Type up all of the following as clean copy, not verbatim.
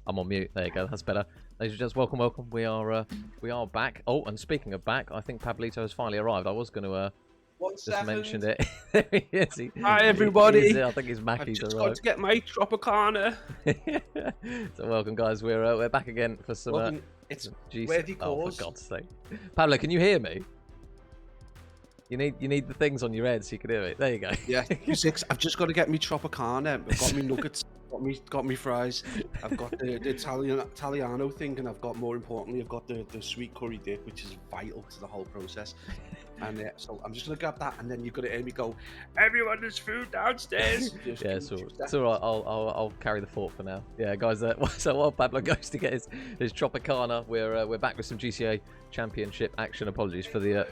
I'm on mute. There you go. That's better. Ladies and gents, welcome. We are back. Oh, and speaking of back, I think Pablito has finally arrived. I was going to just mention it. There he is. Hi everybody. I think he's Mackie's I've just arrived. got to get my Tropicana. So welcome, guys. We're back again for some. It's GCA. worthy Oh, cause. for God's sake, Pablo, can you hear me? You need the things on your head so you can hear it. There you go. Yeah, I've just got to get me Tropicana. I've got me nuggets, got me fries. I've got the Italiano thing, and I've got, more importantly, I've got the sweet curry dip, which is vital to the whole process. And so I'm just gonna grab that, and then you're gonna hear me go, "Everyone, there's food downstairs." Yeah, so it's all right. I'll carry the fort for now. Yeah, guys. So while Pablo goes to get his Tropicana, we're back with some GCA Championship action. Apologies for the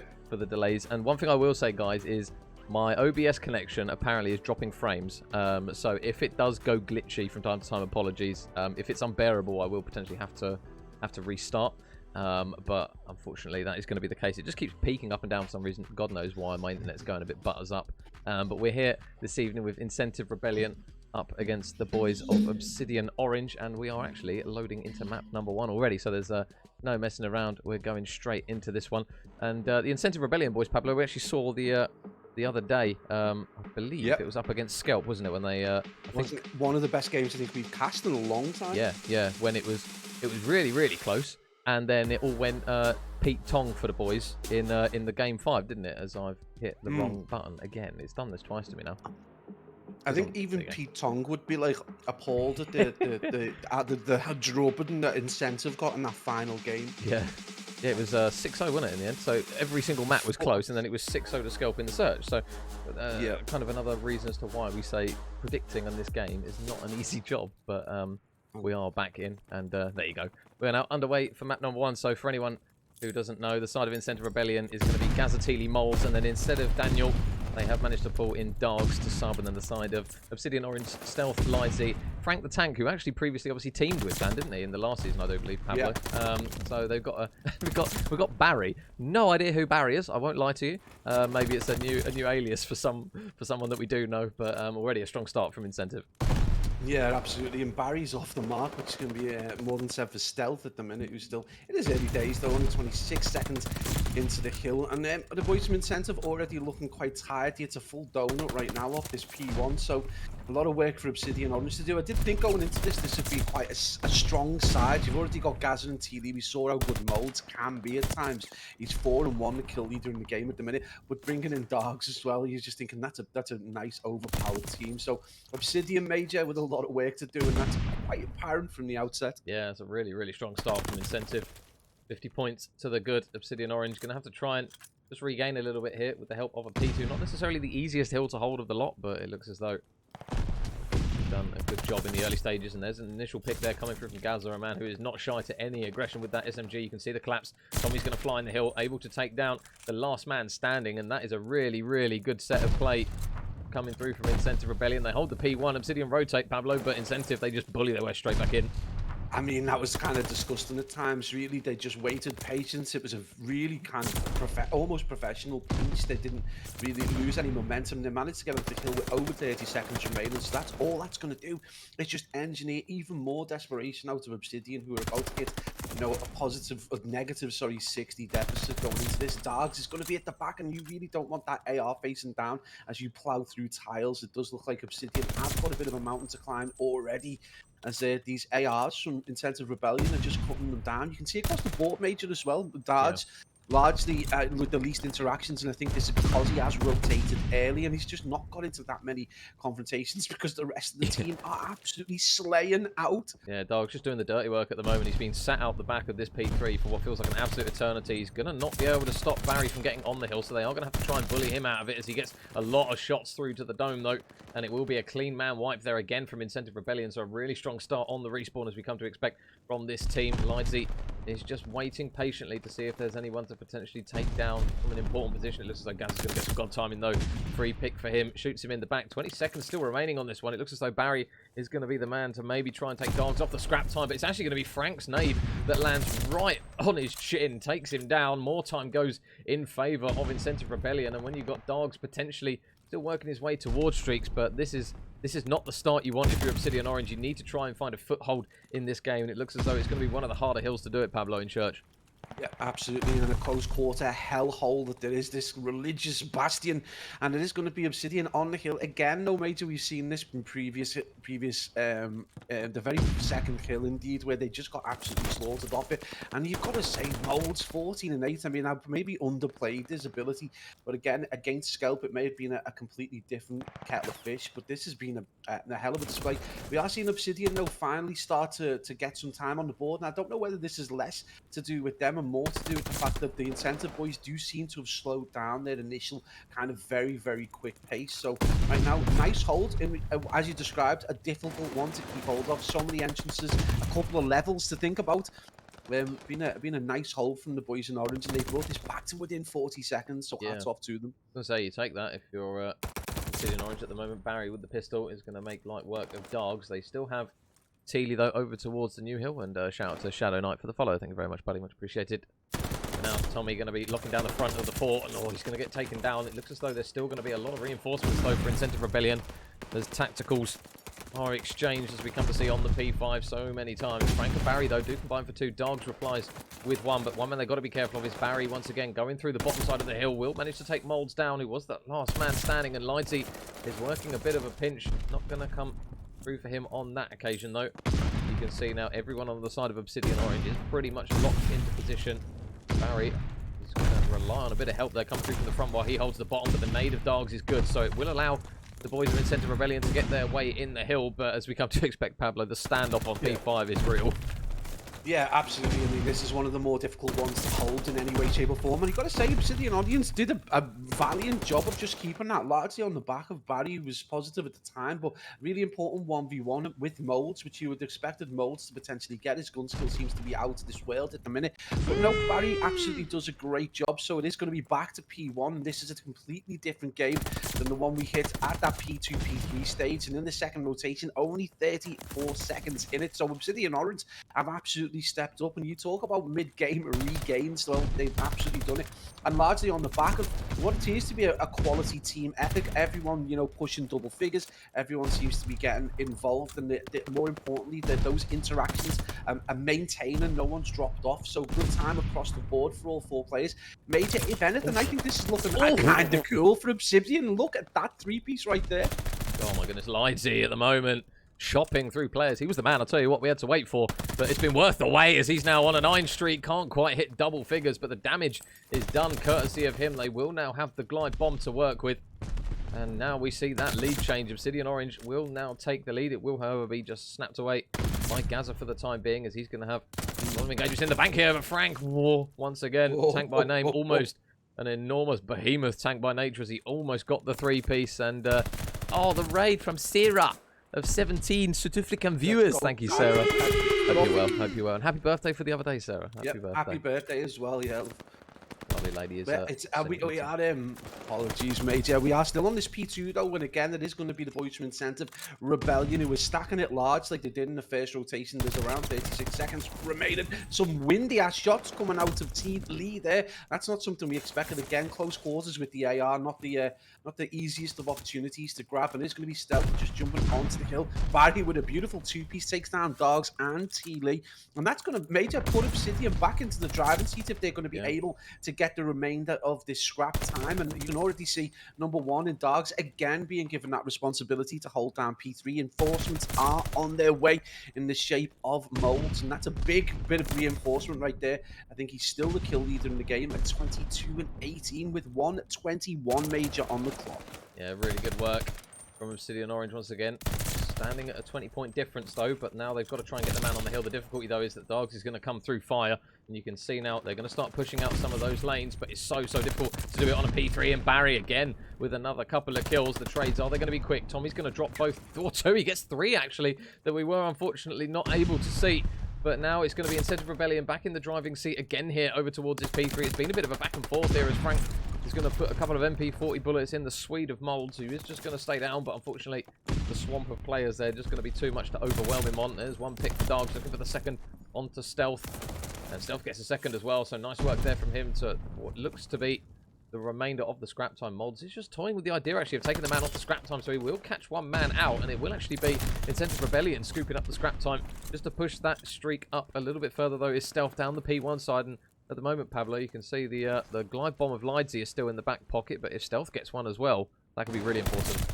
delays. And one thing I will say, guys, is my OBS connection apparently is dropping frames. So if it does go glitchy from time to time, apologies. If it's unbearable, I will potentially have to restart. But unfortunately, that is going to be the case. It just keeps peaking up and down for some reason. God knows why. My internet's going a bit butters up. But we're here this evening with Incentive Rebellion up against the boys of Obsidian Orange, and we are actually loading into map number 1 already. So there's no messing around. We're going straight into this one. And the Incentive Rebellion boys, Pablo, we actually saw the other day. I believe it was up against Skelp, wasn't it? When they I think one of the best games I think we've cast in a long time. Yeah. When it was really close. And then it all went Pete Tong for the boys in the game 5, didn't it? As I've hit the wrong button again. It's done this twice to me now. I think even Pete Tong would be like appalled at the drubbing that Incentive got in that final game. Yeah, it was 6-0, wasn't it, in the end? So every single map was close, and then it was 6-0 to Skelp in the search. So kind of another reason as to why we say predicting on this game is not an easy job. But we are back in, and there you go. We're now underway for map number 1. So for anyone who doesn't know, the side of Incentive Rebellion is going to be Gazatili Moles, and then instead of Daniel, they have managed to pull in Dogs to sub, and then the side of Obsidian Orange, Stealth, Livesy, Frank the Tank, who actually previously obviously teamed with Dan, didn't he, in the last season, I do believe, Pablo. Yeah. So they've got we've got Barry. No idea who Barry is. I won't lie to you. Maybe it's a new alias for someone that we do know, but already a strong start from Incentive. Yeah, absolutely. And Barry's off the mark, which is going to be more than 7 for Stealth at the minute. Who's still in his early days, though, only 26 seconds into the hill. And then the boys from Incentive already looking quite tired. It's a full donut right now off this P1, so a lot of work for Obsidian Orange to do. I did think going into this would be quite a strong side. You've already got Gaza and Teely. We saw how good Molds can be at times. He's 4-1, the kill leader in the game at the minute. But bringing in Dogs as well, you're just thinking that's a nice overpowered team. So Obsidian Major with a lot of work to do, and that's quite apparent from the outset. Yeah, it's a really strong start from Incentive. 50 points to the good. Obsidian Orange going to have to try and just regain a little bit here with the help of a P2. Not necessarily the easiest hill to hold of the lot, but it looks as though he's done a good job in the early stages. And there's an initial pick there coming through from Gaza, a man who is not shy to any aggression with that SMG. You can see the collapse. Tommy's going to fly in the hill, able to take down the last man standing, and that is a really good set of play coming through from Incentive Rebellion. They hold the P1. Obsidian rotate, Pablo, but Incentive, they just bully their way straight back in. I mean, that was kind of disgusting at times, really. They just waited patience. It was a really kind of almost professional piece. They didn't really lose any momentum. They managed to get onto the hill with over 30 seconds remaining. So that's all that's going to do. It's just engineer even more desperation out of Obsidian, who are about to get, a negative 60 deficit going into this. Dogs is going to be at the back, and you really don't want that AR facing down as you plow through tiles. It does look like Obsidian has got a bit of a mountain to climb already, as these ARs from Incentive Rebellion are just cutting them down. You can see across the board, Major, as well. Dards largely with the least interactions, and I think this is because he has rotated early, and he's just not got into that many confrontations because the rest of the team are absolutely slaying out. Yeah, Dog's just doing the dirty work at the moment. He's been sat out the back of this P3 for what feels like an absolute eternity. He's going to not be able to stop Barry from getting on the hill, so they are going to have to try and bully him out of it as he gets a lot of shots through to the dome, though, and it will be a clean man wipe there again from Incentive Rebellion, so a really strong start on the respawn as we come to expect from this team. Livesy is just waiting patiently to see if there's anyone to potentially take down from an important position. It looks as though Gaz is going to get some god timing, though. Free pick for him. Shoots him in the back. 20 seconds still remaining on this one. It looks as though Barry is going to be the man to maybe try and take Dogs off the scrap time, but it's actually going to be Frank's nade that lands right on his chin, takes him down. More time goes in favour of Incentive Rebellion, and when you've got Dogs potentially Still working his way towards streaks, but this is not the start you want if you're Obsidian Orange. You need to try and find a foothold in this game, and it looks as though it's going to be one of the harder hills to do it, Pablo, in Church. Yeah, absolutely. And in a close quarter hellhole that there is this religious bastion, and it is going to be Obsidian on the hill again. No, Major, we've seen this from previous the very second kill indeed, where they just got absolutely slaughtered off it. And you've got to say, Molds 14-8. I mean, I've maybe underplayed his ability, but again, against Scalp, it may have been a completely different kettle of fish. But this has been a hell of a display. We are seeing Obsidian though finally start to get some time on the board, and I don't know whether this is less to do with them and more to do with the fact that the incentive boys do seem to have slowed down their initial kind of very, very quick pace. So right now, nice hold, in, as you described, a difficult one to keep hold of. So many entrances, a couple of levels to think about. Been a nice hold from the boys in orange, and they brought this back to within 40 seconds. So hats off to them. I was going to say, you take that if you're Obsidian Orange at the moment. Barry with the pistol is going to make light work of Dogs. They still have Teely, though, over towards the new hill. And shout out to Shadow Knight for the follow. Thank you very much, buddy. Much appreciated. And now Tommy going to be locking down the front of the fort. And he's going to get taken down. It looks as though there's still going to be a lot of reinforcements, though, for Incentive Rebellion. As tacticals are exchanged, as we come to see on the P5 so many times. Frank and Barry, though, do combine for 2. Dogs replies with 1. But one man they've got to be careful of is Barry, once again, going through the bottom side of the hill. Will manage to take Molds down, who was that last man standing. And Lighty is working a bit of a pinch. Not going to come through for him on that occasion, though. You can see now everyone on the side of Obsidian Orange is pretty much locked into position. Barry is going to rely on a bit of help there, come through from the front while he holds the bottom, but the nade of Dogs is good, so it will allow the boys of Incentive Rebellion to get their way in the hill. But as we come to expect, Pablo, the standoff on P5 is real. Yeah, absolutely. I mean, this is one of the more difficult ones to hold in any way, shape, or form. And you've got to say, Obsidian Audience did a valiant job of just keeping that largely on the back of Barry, who was positive at the time, but really important 1v1 with Molds, which you would expected Molds to potentially get. His gun skill seems to be out of this world at the minute. But no, Barry absolutely does a great job. So it is going to be back to P1. And this is a completely different game than the one we hit at that P2, P3 stage. And in the second rotation, only 34 seconds in it. So Obsidian Orange have absolutely stepped up, and you talk about mid-game regains, well, they've absolutely done it, and largely on the back of what it seems to be a quality team ethic. Everyone, you know, pushing double figures, everyone seems to be getting involved, and more importantly, those interactions are maintaining. No one's dropped off, so good time across the board for all 4 players. Major, if anything, I think this is looking kind of cool for Obsidian. Look at that 3-piece right there. Oh my goodness, Lighty at the moment shopping through players. He was the man, I'll tell you what, we had to wait for, but it's been worth the wait as he's now on a 9 streak. Can't quite hit double figures, but the damage is done courtesy of him. They will now have the glide bomb to work with, and now we see that lead change. Obsidian Orange will now take the lead. It will, however, be just snapped away by Gaza for the time being, as he's going to have a lot of engagements in the bank here. But Frank, once again, tank by name, almost an enormous behemoth tank by nature, as he almost got the 3-piece. And oh, the raid from Sarah of 17 Sutuflican viewers. Thank you, Sarah. Hope you're well. Hope you're well. And happy birthday for the other day, Sarah. Happy birthday. Happy birthday as well, yeah. Lovely lady is. We are apologies, mate. Yeah, we are still on this P2 though, and again, it is going to be the boys from Incentive Rebellion who are stacking it large like they did in the first rotation. There's around 36 seconds remaining. Some windy ass shots coming out of T Lee there. That's not something we expected. Again, close quarters with the AR, not the easiest of opportunities to grab, and it's going to be Stealth just jumping onto the hill. Barry with a beautiful 2-piece takes down Dogs and T Lee, and that's going to major put Obsidian back into the driving seat if they're going to be able to get the remainder of this scrap time. And you can already see number 1 in Dogs again being given that responsibility to hold down P3. Enforcements are on their way in the shape of Molds, and that's a big bit of reinforcement right there. I think he's still the kill leader in the game at 22-18 with 1:21 major on the clock. Yeah, really good work from Obsidian Orange once again. Standing at a 20-point difference though, but now they've got to try and get the man on the hill. The difficulty though is that Dogs is going to come through fire, and you can see now they're going to start pushing out some of those lanes, but it's so difficult to do it on a P3. And Barry again with another couple of kills. The trades, are they going to be quick? Tommy's going to drop both, or 2. He gets 3 actually, that we were unfortunately not able to see. But now it's going to be Incentive Rebellion back in the driving seat again here over towards his P3. It's been a bit of a back and forth here as Frank is going to put a couple of MP40 bullets in the Swede of Molds, who is just going to stay down, but unfortunately the swamp of players there just going to be too much to overwhelm him on. There's one pick for Dogs, looking for the second onto Stealth, and Stealth gets a second as well, so nice work there from him to what looks to be the remainder of the scrap time. Molds is just toying with the idea actually of taking the man off the scrap time, so he will catch one man out, and it will actually be Incentive Rebellion scooping up the scrap time just to push that streak up a little bit further, though. Is Stealth down the P1 side, and at the moment, Pablo, you can see the glide bomb of Lidesy is still in the back pocket, but if Stealth gets one as well, that could be really important.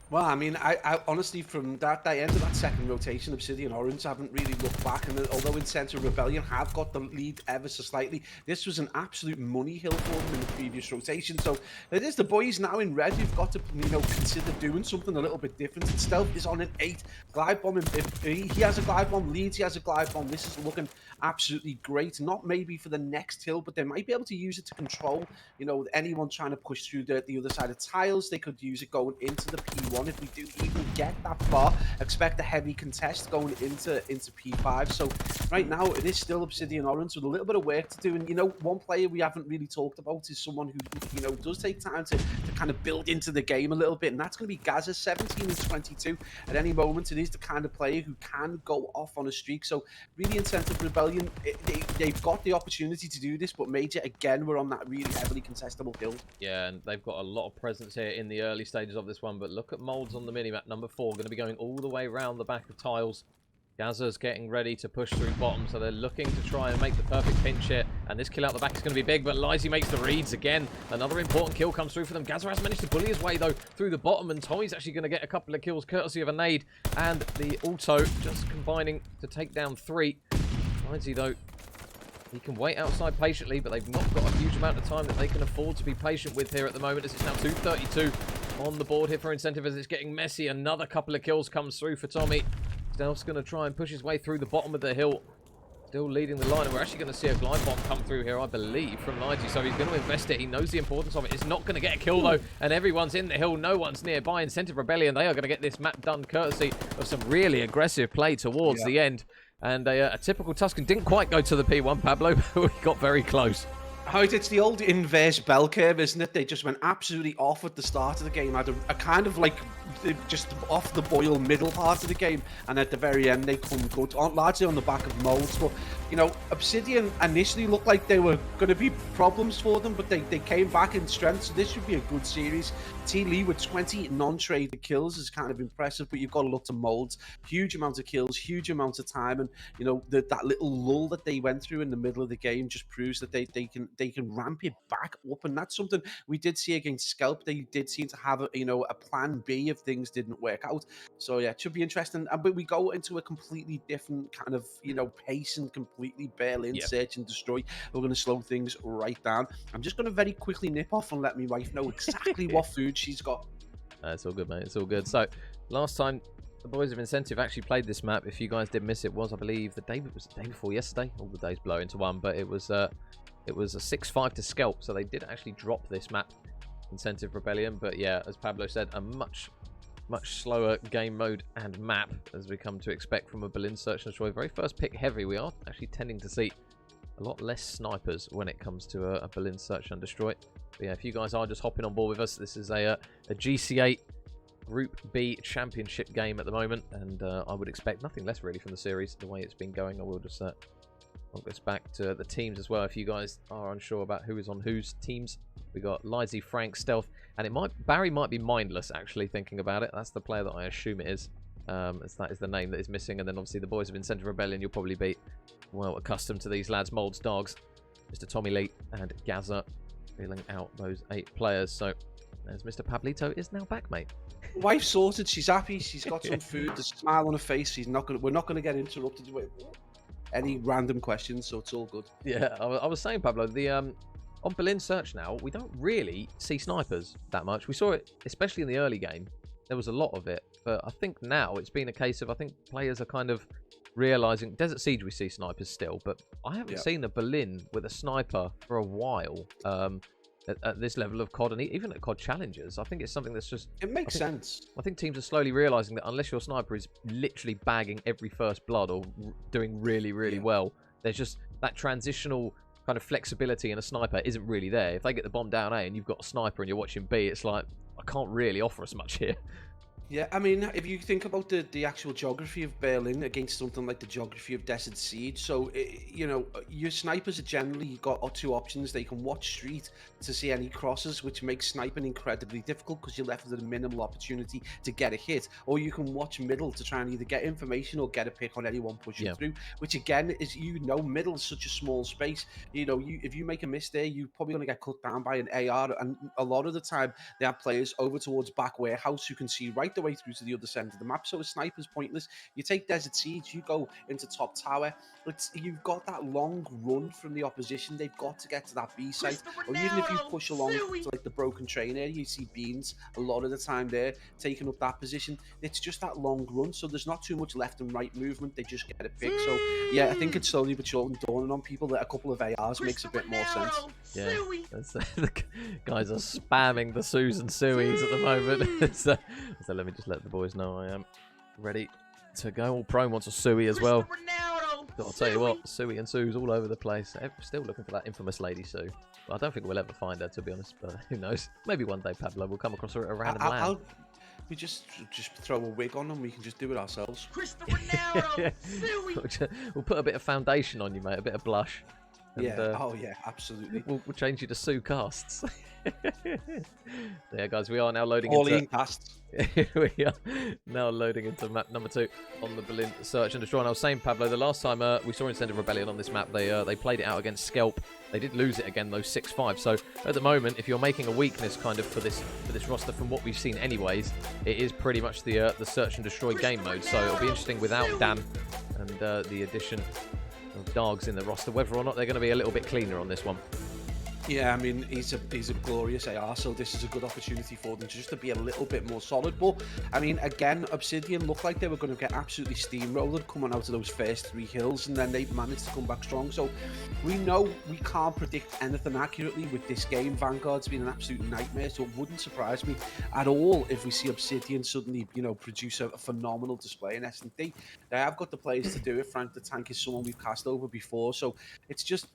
Well, I mean, I honestly, from that end of that second rotation, Obsidian Orange haven't really looked back. And although Incentive Rebellion have got the lead ever so slightly, this was an absolute money hill for them in the previous rotation. So it is the boys now in red who've got to, consider doing something a little bit different. And Stealth is on an 8. Glide bomb, if he has a glide bomb, Leeds, he has a glide bomb. This is looking absolutely great. Not maybe for the next hill, but they might be able to use it to control, anyone trying to push through the other side of tiles. They could use it going into the P1. If we do even get that far, expect a heavy contest going into P5. So right now it is still Obsidian Orange with a little bit of work to do. And one player we haven't really talked about is someone who does take time to kind of build into the game a little bit, and that's going to be Gaza, 17 and 22. At any moment, it is the kind of player who can go off on a streak. So really, Incentive Rebellion, they've got the opportunity to do this, but Major again were on that really heavily contestable hill. Yeah, and they've got a lot of presence here in the early stages of this one, but look at Molds on the minimap, number 4, going to be going all the way around the back of tiles. Gaza's getting ready to push through bottom, so they're looking to try and make the perfect pinch here, and this kill out the back is going to be big, but Lidesy makes the reads again. Another important kill comes through for them. Gaza has managed to bully his way, though, through the bottom, and Tommy's actually going to get a couple of kills courtesy of a nade, and the auto just combining to take down 3. Lidesy, though, he can wait outside patiently, but they've not got a huge amount of time that they can afford to be patient with here at the moment, as it's now 2:32 on the board here for Incentive as it's getting messy. Another couple of kills comes through for Tommy. Stealth's going to try and push his way through the bottom of the hill, still leading the line, and we're actually going to see a glide bomb come through here, I believe, from Lidesy, so he's going to invest it. He knows the importance of it. It's not going to get a kill, though, and everyone's in the hill. No one's nearby. Incentive Rebellion, they are going to get this map done courtesy of some really aggressive play towards the end. And a typical Tuscan didn't quite go to the P1, Pablo, but we got very close. It's the old inverse bell curve, isn't it? They just went absolutely off at the start of the game, had a kind of like just off the boil middle part of the game, and at the very end they come good, largely on the back of Molds. But Obsidian initially looked like they were going to be problems for them, but they came back in strength, so this should be a good series. T. Lee with 20 non-traded kills is kind of impressive, but you've got to look to Molds. Huge amount of kills, huge amount of time, and that little lull that they went through in the middle of the game just proves that they can ramp it back up, and that's something we did see against Scalp. They did seem to have a plan B if things didn't work out. So yeah, it should be interesting. But we go into a completely different kind of pace and completely bail in, search and destroy. We're going to slow things right down. I'm just going to very quickly nip off and let my wife know exactly what food she's got. It's all good, mate. It's all good. So last time the boys of Incentive actually played this map, if you guys did miss it, was I believe the day before yesterday. All the days blow into one, but it was a 6-5 to Scalp, so they did actually drop this map, Incentive Rebellion. But yeah, as Pablo said, a much slower game mode and map, as we come to expect from a Berlin Search and Destroy. Very first pick heavy. We are actually tending to see a lot less snipers when it comes to a Berlin Search and Destroy. But yeah, if you guys are just hopping on board with us, this is a GCA Group B Championship game at the moment, and I would expect nothing less really from the series, the way it's been going. I will just I'll go back to the teams as well. If you guys are unsure about who is on whose teams, we got Lidesy, Frank, Stealth, and Barry might be Mindless, actually, thinking about it. That's the player that I assume it is, as that is the name that is missing. And then obviously the boys of Incentive Rebellion, you'll probably be well accustomed to these lads. Molds, Dogs, Mr. Tommy Lee, and Gaza filling out those 8 players. So as Mr. Pablito is now back, mate. Wife sorted. She's happy. She's got some food. There's a smile on her face. We're not gonna get interrupted with any random questions, so it's all good. Yeah, I was saying, Pablo, the on Berlin Search now, we don't really see snipers that much. We saw it, especially in the early game. There was a lot of it, but I think now it's been a case of, I think players are kind of realizing. Desert Siege we see snipers still, but I haven't seen a Berlin with a sniper for a while. At this level of COD, and even at COD Challengers, I think it's something that's just... It makes sense. I think teams are slowly realising that unless your sniper is literally bagging every first blood or doing really, really well, there's just that transitional kind of flexibility in a sniper isn't really there. If they get the bomb down A and you've got a sniper and you're watching B, it's like, I can't really offer as much here. Yeah, I mean, if you think about the actual geography of Berlin against something like the geography of Desert Siege, so your snipers are generally got two options. They can watch street to see any crosses, which makes sniping incredibly difficult because you're left with a minimal opportunity to get a hit, or you can watch middle to try and either get information or get a pick on anyone pushing Yeah. through. Which again is middle is such a small space. If you make a miss there, you're probably going to get cut down by an AR, and a lot of the time they have players over towards back warehouse who can see right the way through to the other side of the map. So a sniper's pointless. You take Desert Siege, you go into top tower. You've got that long run from the opposition. They've got to get to that B site. Or even if you push along to like the broken train area, you see Beans a lot of the time there taking up that position. It's just that long run. So there's not too much left and right movement. They just get a pick. So yeah, I think it's slowly but surely dawning on people that a couple of ARs makes a bit more sense. Yeah, the guys are spamming the Sues and Sueys at the moment. so let me just let the boys know I am ready to go. All Prone wants a Suey as well. I'll tell you what, Suey and Sue's all over the place. Still looking for that infamous Lady Sue. Well, I don't think we'll ever find her, to be honest, but who knows? Maybe one day, Pablo, we'll come across her at a random land. We just throw a wig on and we can just do it ourselves. We'll put a bit of foundation on you, mate, a bit of blush. And, yeah. Oh yeah, absolutely. We'll change you to Sue Casts. Yeah, guys, we are now loading into casts. We are now loading into map number 2 on the Berlin Search and Destroy. And I was saying, Pablo, the last time we saw Incentive Rebellion on this map, they played it out against Scalp. They did lose it again, though, 6-5. So at the moment, if you're making a weakness kind of for this roster, from what we've seen anyways, it is pretty much the Search and Destroy game mode. So it'll be interesting without Dan and the addition of Dogs in the roster, whether or not they're going to be a little bit cleaner on this one. Yeah, I mean, he's a glorious AR, so this is a good opportunity for them just to be a little bit more solid. But, I mean, again, Obsidian looked like they were going to get absolutely steamrolled coming out of those first 3 hills, and then they managed to come back strong. So we know we can't predict anything accurately with this game. Vanguard's been an absolute nightmare, so it wouldn't surprise me at all if we see Obsidian suddenly, produce a phenomenal display in S&D. They have got the players to do it. Frank the Tank is someone we've cast over before, so it's just,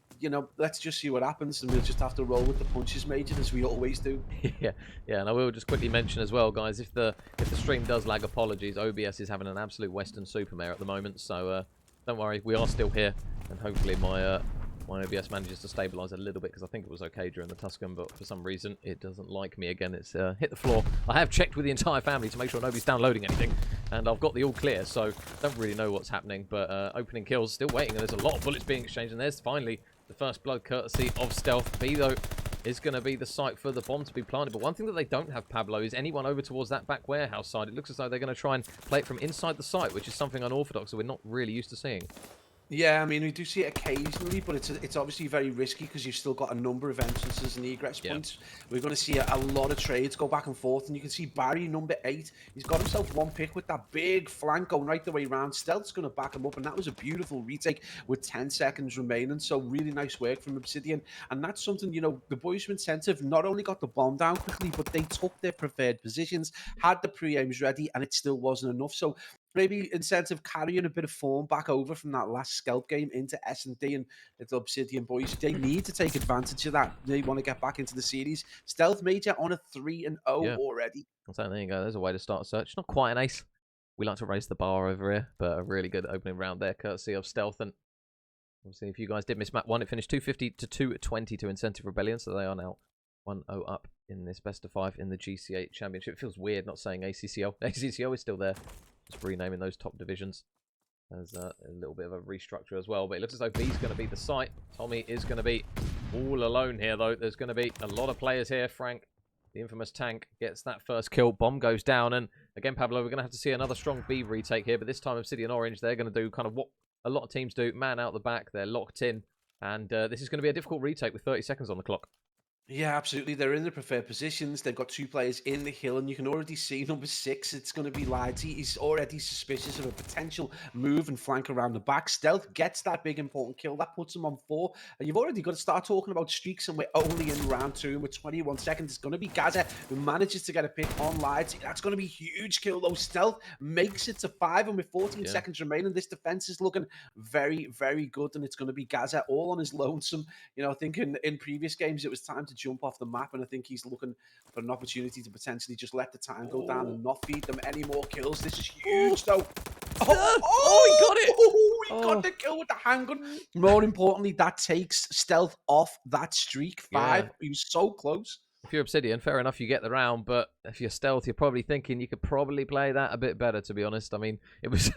let's just see what happens, and we'll just have to roll with the punches, Major, as we always do. yeah, and I will just quickly mention as well, guys, if the stream does lag, apologies. OBS is having an absolute Western supermare at the moment, so don't worry, we are still here, and hopefully my OBS manages to stabilise a little bit, because I think it was okay during the Tuscan, but for some reason it doesn't like me again. It's hit the floor. I have checked with the entire family to make sure nobody's downloading anything, and I've got the all clear, so don't really know what's happening, but opening kills, still waiting, and there's a lot of bullets being exchanged, and there's finally the first blood courtesy of Stealth. B, though, is going to be the site for the bomb to be planted. But one thing that they don't have, Pablo, is anyone over towards that back warehouse side. It looks as though they're going to try and play it from inside the site, which is something unorthodox that we're not really used to seeing. Yeah, I mean, we do see it occasionally, but it's obviously very risky because you've still got a number of entrances and egress points. We're going to see a lot of trades go back and forth, and you can see Barry, number 8, he's got himself one pick with that big flank going right the way around. Stealth's going to back him up, and that was a beautiful retake with 10 seconds remaining, so really nice work from Obsidian, and that's something, the boys from Incentive not only got the bomb down quickly, but they took their preferred positions, had the pre-aims ready, and it still wasn't enough. So maybe Incentive carrying a bit of form back over from that last Scalp game into S&D, and the Obsidian boys, they need to take advantage of that. They want to get back into the series. Stealth Major on a 3-0 already. So there you go. There's a way to start a search. Not quite an ace. We like to raise the bar over here, but a really good opening round there, courtesy of Stealth. And obviously, if you guys did miss map 1, it finished 250 to 220 to Incentive Rebellion, so they are now 1-0 up in this best of 5 in the GCA Championship. It feels weird not saying ACCO. ACCO is still there. Just renaming those top divisions. There's a little bit of a restructure as well, but it looks as though B's going to be the site. Tommy is going to be all alone here, though. There's going to be a lot of players here. Frank, the infamous tank, gets that first kill. Bomb goes down, and again, Pablo, we're going to have to see another strong B retake here, but this time Obsidian Orange, they're going to do kind of what a lot of teams do. Man out the back, they're locked in, and this is going to be a difficult retake with 30 seconds on the clock. Yeah, absolutely. They're in the preferred positions. They've got 2 players in the hill, and you can already see number 6. It's going to be Lighty. He's already suspicious of a potential move and flank around the back. Stealth gets that big important kill. That puts him on 4. And you've already got to start talking about streaks, and we're only in round 2. And with 21 seconds, it's going to be Gaza who manages to get a pick on Lighty. That's going to be a huge kill, though. Stealth makes it to 5, and with 14 seconds remaining, this defense is looking very, very good. And it's going to be Gaza all on his lonesome. I think in previous games, it was time to to jump off the map, and I think he's looking for an opportunity to potentially just let the time go down and not feed them any more kills. This is huge, though. He got it! He got the kill with the handgun. More importantly, that takes stealth off that streak. 5. He was so close. If you're Obsidian, fair enough, you get the round, but if you're stealth, you're probably thinking you could probably play that a bit better, to be honest. I mean, it was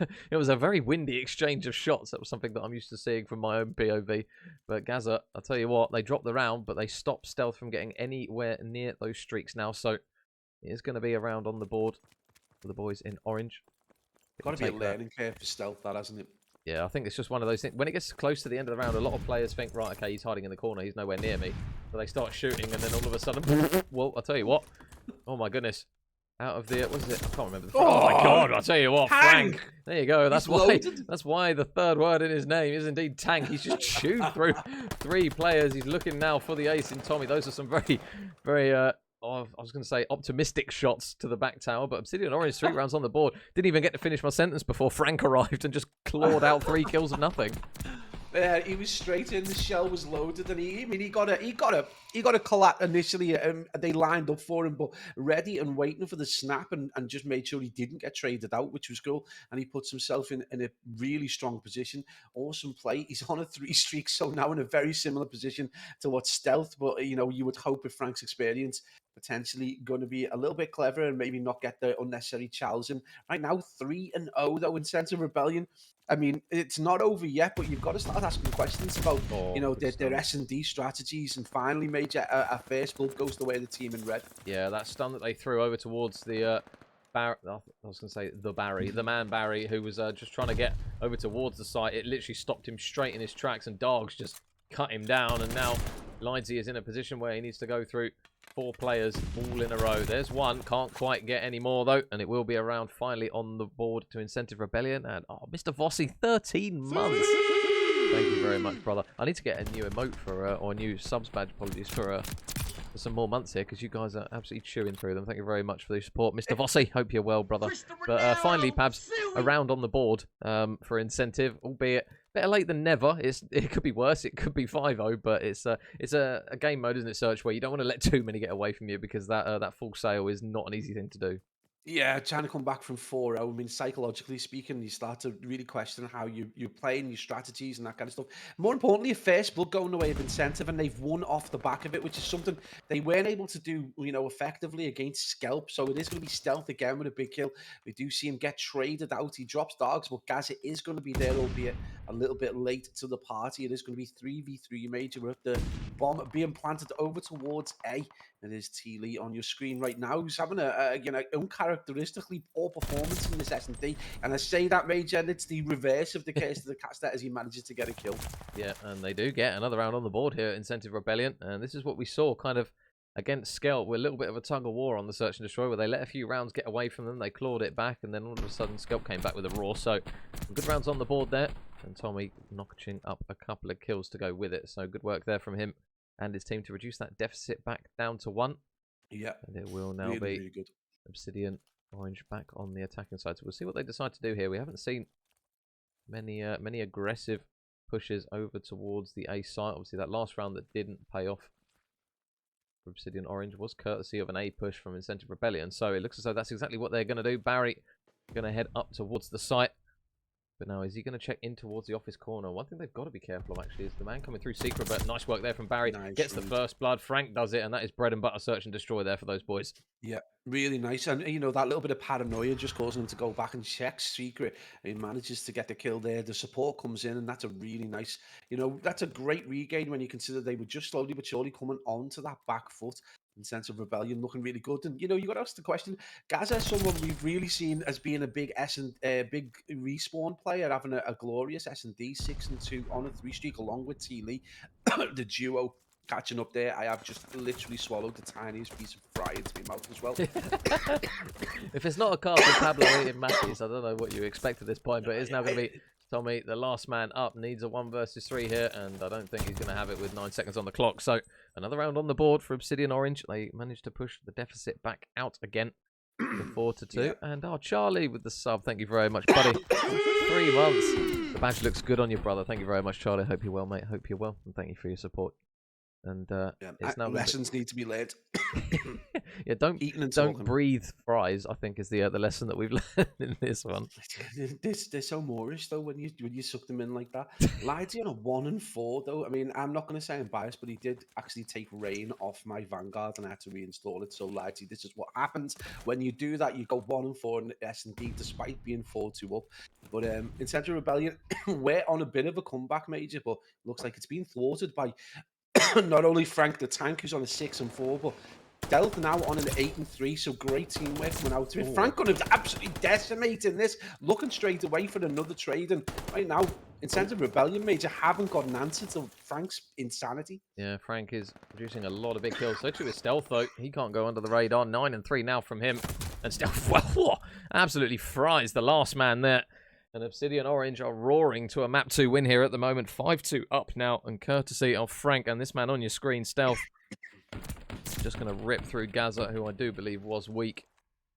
a very windy exchange of shots. That was something that I'm used to seeing from my own POV. But Gaza, I'll tell you what, they dropped the round, but they stopped stealth from getting anywhere near those streaks now. So it is going to be a round on the board for the boys in orange. Got to be a learning curve for stealth, that, hasn't it? Yeah, I think it's just one of those things. When it gets close to the end of the round, a lot of players think, right, okay, he's hiding in the corner. He's nowhere near me. So they start shooting, and then all of a sudden, well, I'll tell you what. Oh, my goodness. Out of the, what is it? I can't remember. Oh, my God, I'll tell you what. Frank. There you go. That's why the third word in his name is indeed Tank. He's just chewed through 3 players. He's looking now for the ace in Tommy. Those are some very, very... I was going to say optimistic shots to the back tower, but Obsidian Orange 3 rounds on the board. Didn't even get to finish my sentence before Frank arrived and just clawed out 3 kills of nothing. Yeah, he was straight in. The shell was loaded, and he got a collat initially. They lined up for him, but ready and waiting for the snap, and just made sure he didn't get traded out, which was cool. And he puts himself in a really strong position. Awesome play. He's on a 3 streak, so now in a very similar position to what stealth. But you know, you would hope with Frank's experience, potentially going to be a little bit clever and maybe not get the unnecessary chows in. Right now, 3-0 though in Sense of Rebellion. I mean, it's not over yet, but you've got to start asking questions about, you know, their S&D strategies. And finally, Major, a first blood goes the way of the team in red. Yeah, that stun that they threw over towards the I was going to say the man Barry, who was just trying to get over towards the site. It literally stopped him straight in his tracks, and Dogs just cut him down. And now Lidesy is in a position where he needs to go through 4 players all in a row. There's one. Can't quite get any more, though. And it will be around finally on the board to Incentive Rebellion. And, oh, Mr. Vossi, 13 months. Thank you very much, brother. I need to get a new emote for, or a new subs badge, apologies, for some more months here, because you guys are absolutely chewing through them. Thank you very much for the support. Mr. Vossi, hope you're well, brother. But finally, Pabs, a round on the board for Incentive, albeit better late than never. It could be worse. It could be 5-0, but it's a game mode, isn't it, Search, where you don't want to let too many get away from you, because that full sale is not an easy thing to do. Yeah, trying to come back from 4-0. I mean, psychologically speaking, you start to really question how you're playing, your strategies and that kind of stuff. More importantly, a first blood going the way of Incentive, and they've won off the back of it, which is something they weren't able to do, you know, effectively against Scalp. So it is going to be stealth again with a big kill. We do see him get traded out. He drops Dogs, but Gaza is going to be there, albeit a little bit late to the party. It is going to be 3v3 Major with the bomb being planted over towards A. It is T. Lee on your screen right now, who's having a you know, uncharacteristically poor performance in this S&D. And I say that, Major, and it's the reverse of the case of the caster as he manages to get a kill. Yeah, and they do get another round on the board here at Incentive Rebellion. And this is what we saw kind of against Scalp, with a little bit of a tug of war on the Search and Destroy, where they let a few rounds get away from them. They clawed it back, and then all of a sudden Scalp came back with a roar. So good rounds on the board there. And Tommy notching up a couple of kills to go with it. So good work there from him and his team to reduce that deficit back down to 1. Yeah. And it will now be really good. Obsidian Orange back on the attacking side. So we'll see what they decide to do here. We haven't seen many aggressive pushes over towards the A site. Obviously, that last round that didn't pay off for Obsidian Orange was courtesy of an A push from Incentive Rebellion. So it looks as though that's exactly what they're going to do. Barry going to head up towards the site. But now, is he going to check in towards the office corner? One thing they've got to be careful of, actually, is the man coming through secret. But nice work there from Barry. Nice Gets the first blood. Frank does it, and that is bread and butter Search and Destroy there for those boys. Yeah, really nice. And, you know, that little bit of paranoia just causing him to go back and check secret. He manages to get the kill there. The support comes in, and that's a really nice, you know, that's a great regain when you consider they were just slowly but surely coming onto that back foot. In Sense of Rebellion, looking really good. And, you know, you got to ask the question, Gaza is someone we've really seen as being a big big respawn player, having a glorious S&D 6-2 on a 3 streak along with T. Lee. The duo catching up there. I have just literally swallowed the tiniest piece of fry into my mouth as well. If it's not a card for Pablo eating Matties, I don't know what you expect at this point, but it's now going to be Tommy, the last man up, needs a 1 versus 3 here, and I don't think he's going to have it with 9 seconds on the clock. So another round on the board for Obsidian Orange. They managed to push the deficit back out again to 4-2. Yeah. And Charlie with the sub. Thank you very much, buddy. 3 months. The badge looks good on you, brother. Thank you very much, Charlie. Hope you're well, mate. Hope you're well, and thank you for your support. and Yeah, it's now lessons need to be learned. yeah, Eating and don't talking. breathe fries, I think, is the lesson that we've learned in this one. They're so Moorish though when you suck them in like that. Lighty on a 1-4 though. I mean, I'm not going to say I'm biased, but he did actually take rain off my Vanguard and I had to reinstall it. So Lighty, this is what happens when you do that. You go 1-4 in S&D despite being 4-2 up. But in Central Rebellion, we're on a bit of a comeback, Major, but looks like it's been thwarted by not only Frank the Tank, who's on a 6-4, but Delta now on an 8-3, so great teamwork coming out to it. Frank could have absolutely decimated this, looking straight away for another trade, and right now, Incentive Rebellion Major haven't got an answer to Frank's insanity. Yeah, Frank is producing a lot of big kills. So too is Stealth, though. He can't go under the radar. 9-3 now from him. And Stealth, well, absolutely fries the last man there. And Obsidian Orange are roaring to a map 2 win here at the moment. 5-2 up now, and courtesy of Frank. And this man on your screen, Stealth, just going to rip through Gaza, who I do believe was weak.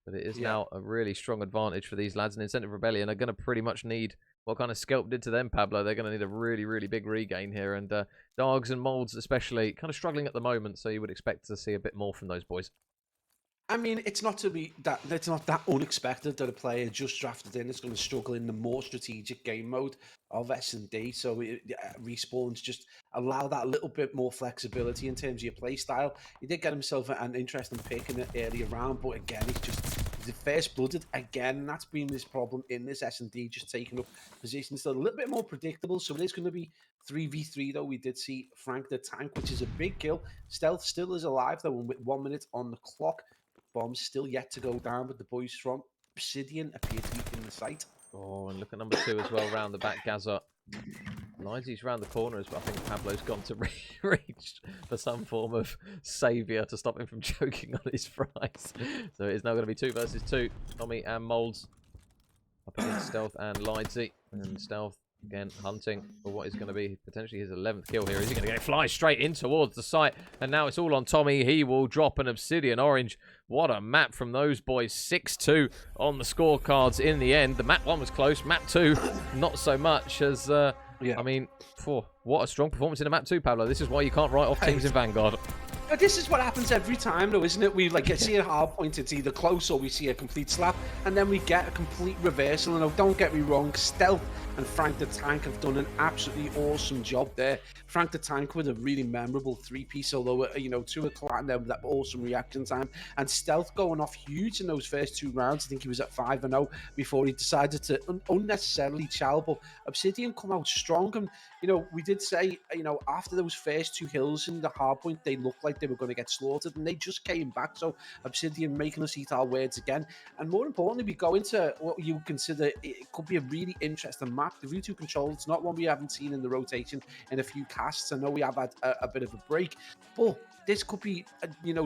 But it is now a really strong advantage for these lads. And Incentive Rebellion are going to pretty much need what kind of Scalp did to them, Pablo. They're going to need a really, really big regain here. And Dogs and Molds especially kind of struggling at the moment. So you would expect to see a bit more from those boys. I mean, it's not that unexpected that a player just drafted in is going to struggle in the more strategic game mode of S&D. So respawns just allow that little bit more flexibility in terms of your play style. He did get himself an interesting pick in the earlier round, but again, he's first-blooded again, and that's been this problem in this S&D, just taking up positions that are a little bit more predictable. So it is going to be 3v3 though. We did see Frank the Tank, which is a big kill. Stealth still is alive though, and with 1 minute on the clock. Bombs still yet to go down, but the boys from Obsidian appear to be in the sight. Oh, and look at number 2 as well, round the back, Gaza. Lizy's round the corners, but I think Pablo's gone to reach for some form of saviour to stop him from choking on his fries. So it is now going to be 2 versus 2. Tommy and Molds up against Stealth and Lizy. And Stealth, again, hunting for what is going to be potentially his 11th kill here. Is he going to get fly straight in towards the site? And now it's all on Tommy. He will drop an Obsidian Orange. What a map from those boys. 6-2 on the scorecards in the end. The map 1 was close. Map 2, not so much as... I mean, what a strong performance in the map 2, Pablo. This is why you can't write off teams in Vanguard. This is what happens every time, though, isn't it? We see a hard point, it's either close or we see a complete slap, and then we get a complete reversal. And don't get me wrong, Stealth and Frank the Tank have done an absolutely awesome job there. Frank the Tank with a really memorable 3-piece, although, 2 o'clock and then that awesome reaction time. And Stealth going off huge in those first 2 rounds. I think he was at 5-0 before he decided to unnecessarily chow. But Obsidian come out strong. And, we did say, after those first 2 hills in the hard point, they looked like they were going to get slaughtered, and they just came back. So Obsidian making us eat our words again. And more importantly, we go into what you consider it could be a really interesting map. The V2 control, it's not one we haven't seen in the rotation in a few casts. I know we have had a bit of a break, but this could be,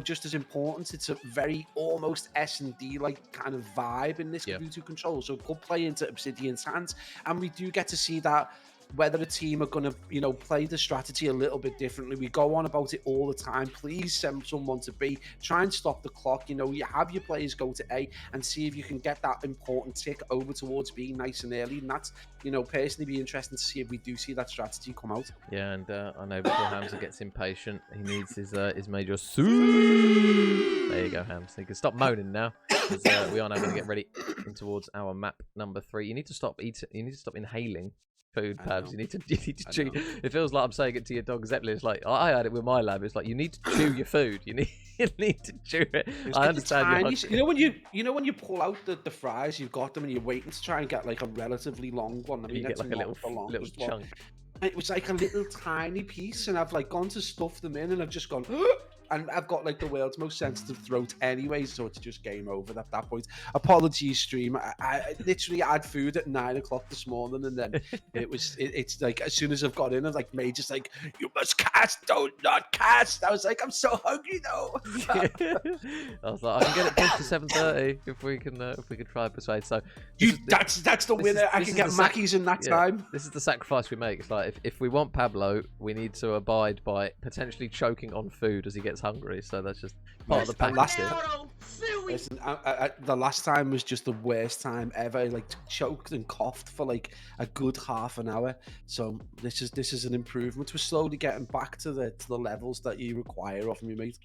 just as important. It's a very almost S&D like kind of vibe in this V2 control. So it could play into Obsidian's hands, and we do get to see that whether the team are going to, play the strategy a little bit differently. We go on about it all the time. Please send someone to B. Try and stop the clock. You have your players go to A and see if you can get that important tick over towards B nice and early. And that's, personally be interesting to see if we do see that strategy come out. Yeah, and I know before Hamza gets impatient, he needs his major soon. There you go, Hamza. You can stop moaning now, because we are now going to get ready in towards our map number 3. You need to stop eating. You need to stop inhaling food, Pabs. You need to chew. It feels like I'm saying it to your dog Zeppelin. It's like I had it with my lab. It's like you need to chew your food. You need to chew it. I understand. When you pull out the fries, you've got them and you're waiting to try and get like a relatively long one. I mean, you get like a little chunk. It was like a little tiny piece, and I've like gone to stuff them in, and I've just gone. And I've got like the world's most sensitive throat anyway, so it's just game over at that point. Apologies, stream. I literally had food at 9 o'clock this morning, and then it's like as soon as I've got in, I'm like, Major's like, you must cast, don't not cast. I was like, I'm so hungry though. I was like, I can get it pushed to 7:30 if we can try and persuade. So that's the winner. I can get Mackies in that time. This is the sacrifice we make. It's like if we want Pablo, we need to abide by potentially choking on food as he gets gets hungry. So that's just part of the And last, package. listen, the last time was just the worst time ever. Like choked and coughed for like a good half an hour. So this is an improvement. We're slowly getting back to the levels that you require of me, mate.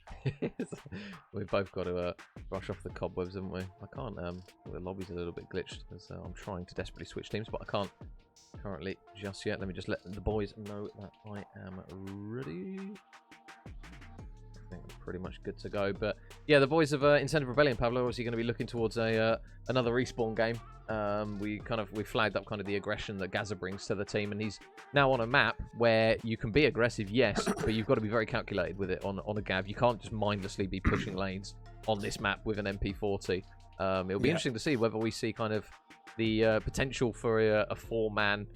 We've both got to brush off the cobwebs, haven't we? I can't. The lobby's a little bit glitched, as I'm trying to desperately switch teams, but I can't currently just yet. Let me just let the boys know that I am ready. I think I'm pretty much good to go. But yeah, the boys of Incentive Rebellion, Pablo, are obviously going to be looking towards a another respawn game. We flagged up kind of the aggression that Gaza brings to the team, and he's now on a map where you can be aggressive, yes, but you've got to be very calculated with it on a Gav. You can't just mindlessly be pushing lanes on this map with an MP40. It'll be interesting to see whether we see kind of the potential for a four-man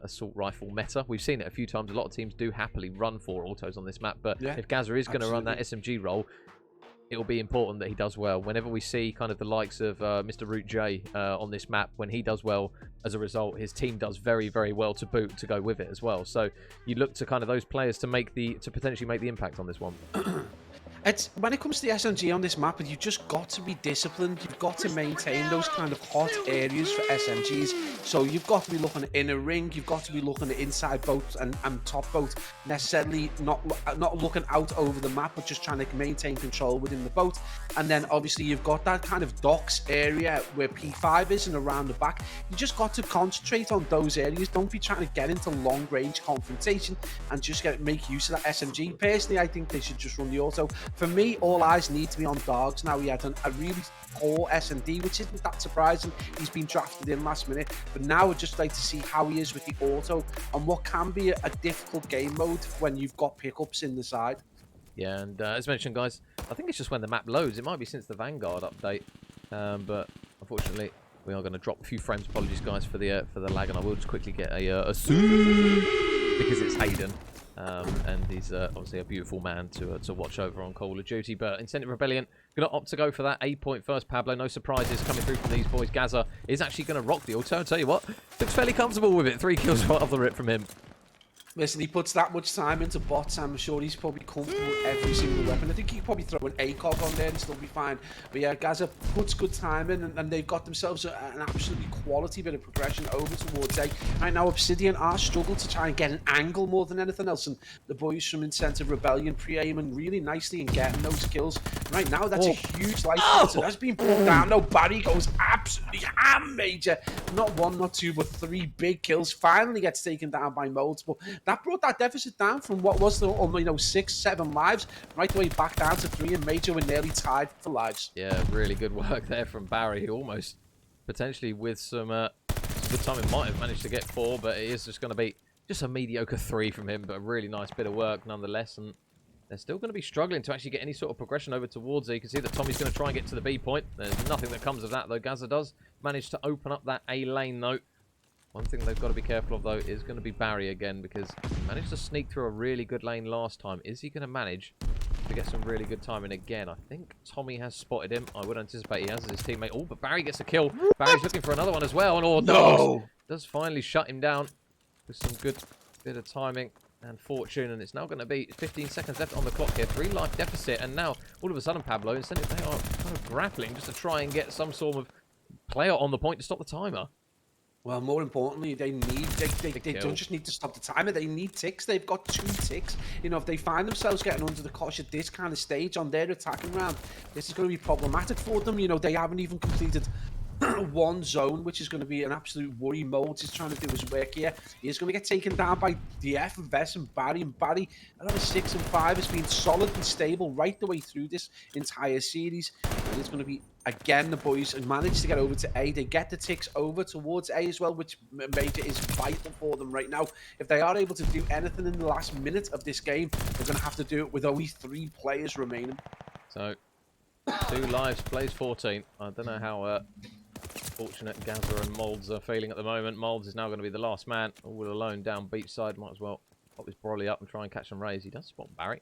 assault rifle meta. We've seen it a few times. A lot of teams do happily run 4 autos on this map, but if Gaza is going to run that SMG role, it'll be important that he does well. Whenever we see kind of the likes of Mr. Root J on this map, when he does well, as a result, his team does very, very well to boot to go with it as well. So you look to kind of those players to potentially make the impact on this one. It's when it comes to the SMG on this map, you've just got to be disciplined. You've got to maintain those kind of hot areas for SMGs. So you've got to be looking at inner ring. You've got to be looking at inside boats and top boat. Necessarily not looking out over the map, but just trying to maintain control within the boat. And then obviously you've got that kind of docks area where P5 is and around the back. You just got to concentrate on those areas. Don't be trying to get into long range confrontation and just make use of that SMG. Personally, I think they should just run the auto. For me, all eyes need to be on Dogs now. He had a really poor S&D, which isn't that surprising. He's been drafted in last minute. But now I'd just like to see how he is with the auto and what can be a difficult game mode when you've got pickups in the side. Yeah, and as mentioned, guys, I think it's just when the map loads. It might be since the Vanguard update, but unfortunately, we are going to drop a few frames. Apologies, guys, for the lag, and I will just quickly get a suit because it's Hayden. And he's obviously a beautiful man to watch over on Call of Duty. But Incentive Rebellion going to opt to go for that A point first, Pablo. No surprises coming through from these boys. Gaza is actually going to rock the auto. I'll tell you what, looks fairly comfortable with it. 3 kills right off the rip from him. Listen, he puts that much time into bots. I'm sure he's probably comfortable with every single weapon. I think he could probably throw an ACOG on there and still be fine. But yeah, Gaza puts good time in, and they've got themselves an absolutely quality bit of progression over towards A. Right now, Obsidian are struggling to try and get an angle more than anything else. And the boys from Incentive Rebellion pre-aiming really nicely and getting those kills. Right now, that's a huge life. So that's been brought down. No, Barry goes absolutely major. Not 1, not 2, but 3 big kills. Finally gets taken down by Molds. But that brought that deficit down from what was the 6, 7 lives right the way back down to 3, and Major were nearly tied for lives. Yeah, really good work there from Barry, who almost potentially with some good timing might have managed to get 4, but it is just going to be just a mediocre 3 from him, but a really nice bit of work nonetheless. And they're still going to be struggling to actually get any sort of progression over towards it. You can see that Tommy's going to try and get to the B point. There's nothing that comes of that, though. Gaza does manage to open up that A lane, though. One thing they've got to be careful of, though, is going to be Barry again, because he managed to sneak through a really good lane last time. Is he going to manage to get some really good timing again? I think Tommy has spotted him. I would anticipate he has as his teammate. Oh, but Barry gets a kill. Barry's looking for another one as well. And Dogs does finally shut him down with some good bit of timing and fortune. And it's now going to be 15 seconds left on the clock here. 3 life deficit. And now, all of a sudden, Pablo, instead they are kind of grappling just to try and get some sort of player on the point to stop the timer. Well, more importantly, they don't just need to stop the timer. They need ticks. They've got 2 ticks. You know, if they find themselves getting under the cosh at this kind of stage on their attacking round, this is going to be problematic for them. You know, they haven't even completed 1 zone, which is going to be an absolute worry. Molds is trying to do his work here. He's going to get taken down by DF and Vess and Barry. And Barry, another 6 and 5, has been solid and stable right the way through this entire series. And it's going to be, again, the boys have managed to get over to A. They get the ticks over towards A as well, which Major is vital for them right now. If they are able to do anything in the last minute of this game, they're going to have to do it with only 3 players remaining. So, 2 lives, plays 14. I don't know how fortunate Gaza and Molds are feeling at the moment. Molds is now going to be the last man, all alone down beachside. Might as well pop his brolly up and try and catch some rays. He does spot Barry.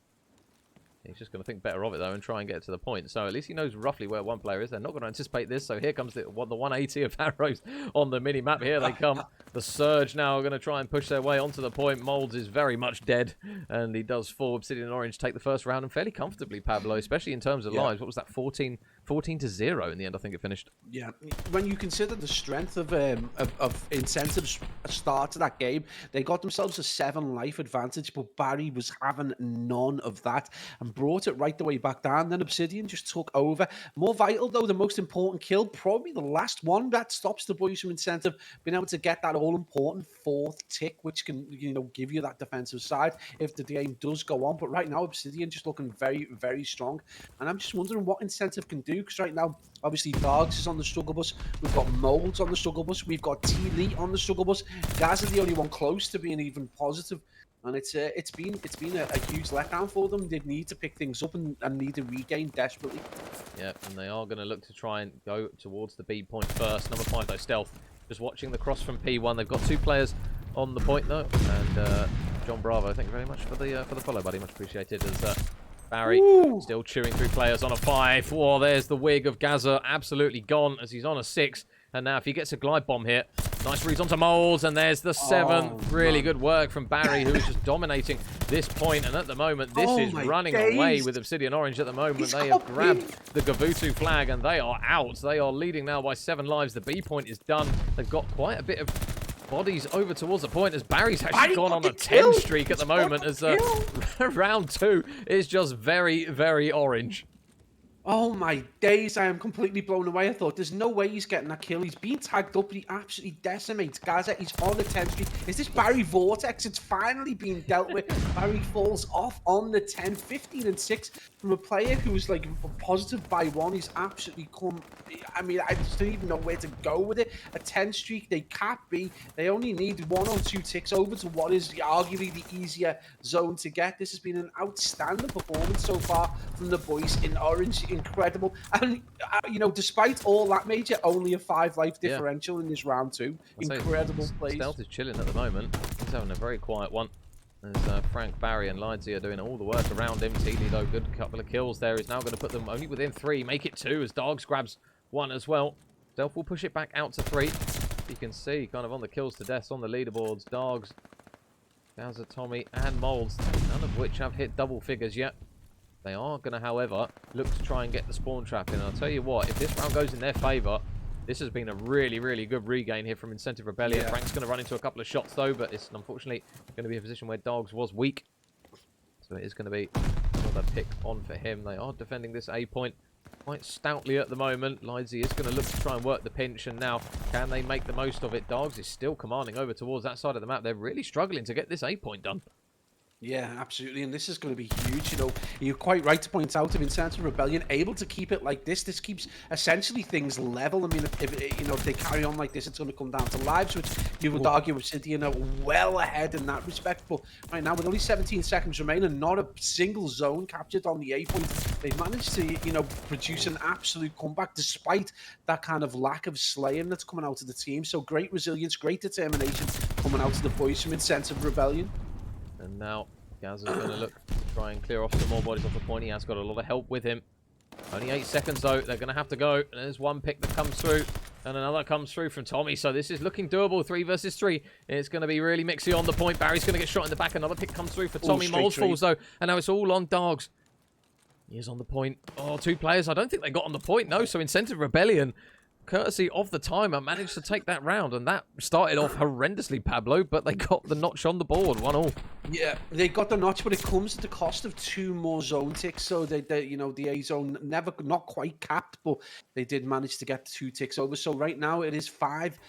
He's just going to think better of it, though, and try and get to the point. So at least he knows roughly where one player is. They're not going to anticipate this. So here comes the 180 of arrows on the mini-map. Here they come. The Surge now are going to try and push their way onto the point. Molds is very much dead, and he does for Obsidian and Orange take the first round, and fairly comfortably, Pablo, especially in terms of lives. What was that, 14 to 0 in the end, I think it finished. Yeah, when you consider the strength of incentives start to that game, they got themselves a 7 life advantage, but Barry was having none of that and brought it right the way back down. Then Obsidian just took over. More vital, though, the most important kill, probably the last one that stops the boys from incentive being able to get that all-important 4th tick, which can, you know, give you that defensive side if the game does go on. But right now, Obsidian just looking very, very strong. And I'm just wondering what incentive can do, because right now, obviously, Dogs is on the struggle bus. We've got Molds on the struggle bus. We've got T-Lee on the struggle bus. Gaz is the only one close to being even positive. And it's been a huge letdown for them. They need to pick things up and need to regain desperately. Yeah, and they are going to look to try and go towards the B point first. Number 5, though, Stealth. Just watching the cross from P1. They've got 2 players on the point, though. And John Bravo, thank you very much for the follow, buddy. Much appreciated. As Barry still chewing through players on a 5. Oh, there's the wig of Gaza absolutely gone as he's on a 6. And now if he gets a glide bomb here, nice reads onto Molds, and there's the 7th. Really good work from Barry, who is just dominating this point. And at the moment, this is running away with Obsidian Orange at the moment. They have grabbed the Gavutu flag, and they are out. They are leading now by 7 lives. The B point is done. They've got quite a bit of bodies over towards the point as Barry's actually gone on a 10 streak at the moment, as round 2 is just very, very orange. Oh my days, I am completely blown away. I thought there's no way he's getting that kill. He's been tagged up, but he absolutely decimates Gaza. He's on the 10 streak. Is this Barry Vortex? It's finally being dealt with. Barry falls off on the 10, 15 and 6 from a player who was like positive by 1. He's absolutely come. I mean, I just don't even know where to go with it. A 10 streak, they can't be. They only need 1 or 2 ticks over to what is arguably the easier zone to get. This has been an outstanding performance so far from the boys in Orange. Incredible. And you know, despite all that, Major, only a 5 life differential in this round 2. Incredible plays. Stealth is chilling at the moment. He's having a very quiet one. There's Frank, Barry and Lidesy are doing all the work around him. Teely, though, good couple of kills there. He's now going to put them only within 3, make it 2 as Dogs grabs 1 as well. Stealth will push it back out to 3. You can see kind of on the kills to deaths on the leaderboards, Dogs, Gaza, Tommy and Molds, none of which have hit double figures yet. They are going to, however, look to try and get the spawn trap in. And I'll tell you what, if this round goes in their favour, this has been a really, really good regain here from Incentive Rebellion. Yeah. Frank's going to run into a couple of shots, though, but it's unfortunately going to be a position where Dogs was weak. So it is going to be another pick on for him. They are defending this A point quite stoutly at the moment. Lidesy is going to look to try and work the pinch, and now can they make the most of it? Dogs is still commanding over towards that side of the map. They're really struggling to get this A point done. Yeah, absolutely, and this is going to be huge. You know, you're quite right to point out, if Incentive Rebellion able to keep it like this keeps essentially things level. I mean, if you know, if they carry on like this, it's going to come down to lives, which you would argue Obsidian are well ahead in that respect. But right now, with only 17 seconds remaining, not a single zone captured on the A point, they've managed to, you know, produce an absolute comeback despite that kind of lack of slaying that's coming out of the team. So great resilience, great determination coming out of the boys from Incentive Rebellion. And now Gaz is going to look to try and clear off some more bodies off the point. He has got a lot of help with him. Only 8 seconds, though. They're going to have to go. There's one pick that comes through, and another comes through from Tommy. So this is looking doable. 3 versus 3. It's going to be really mixy on the point. Barry's going to get shot in the back. Another pick comes through for Tommy. Molds falls, though. And now it's all on Dogs. He is on the point. Oh, 2 players. I don't think they got on the point, no. So Incentive Rebellion, courtesy of the timer, managed to take that round, and that started off horrendously, Pablo, but they got the notch on the board, 1-1. Yeah, they got the notch, but it comes at the cost of 2 more zone ticks. So they you know, the A zone not quite capped, but they did manage to get 2 ticks over. So right now it is 5-3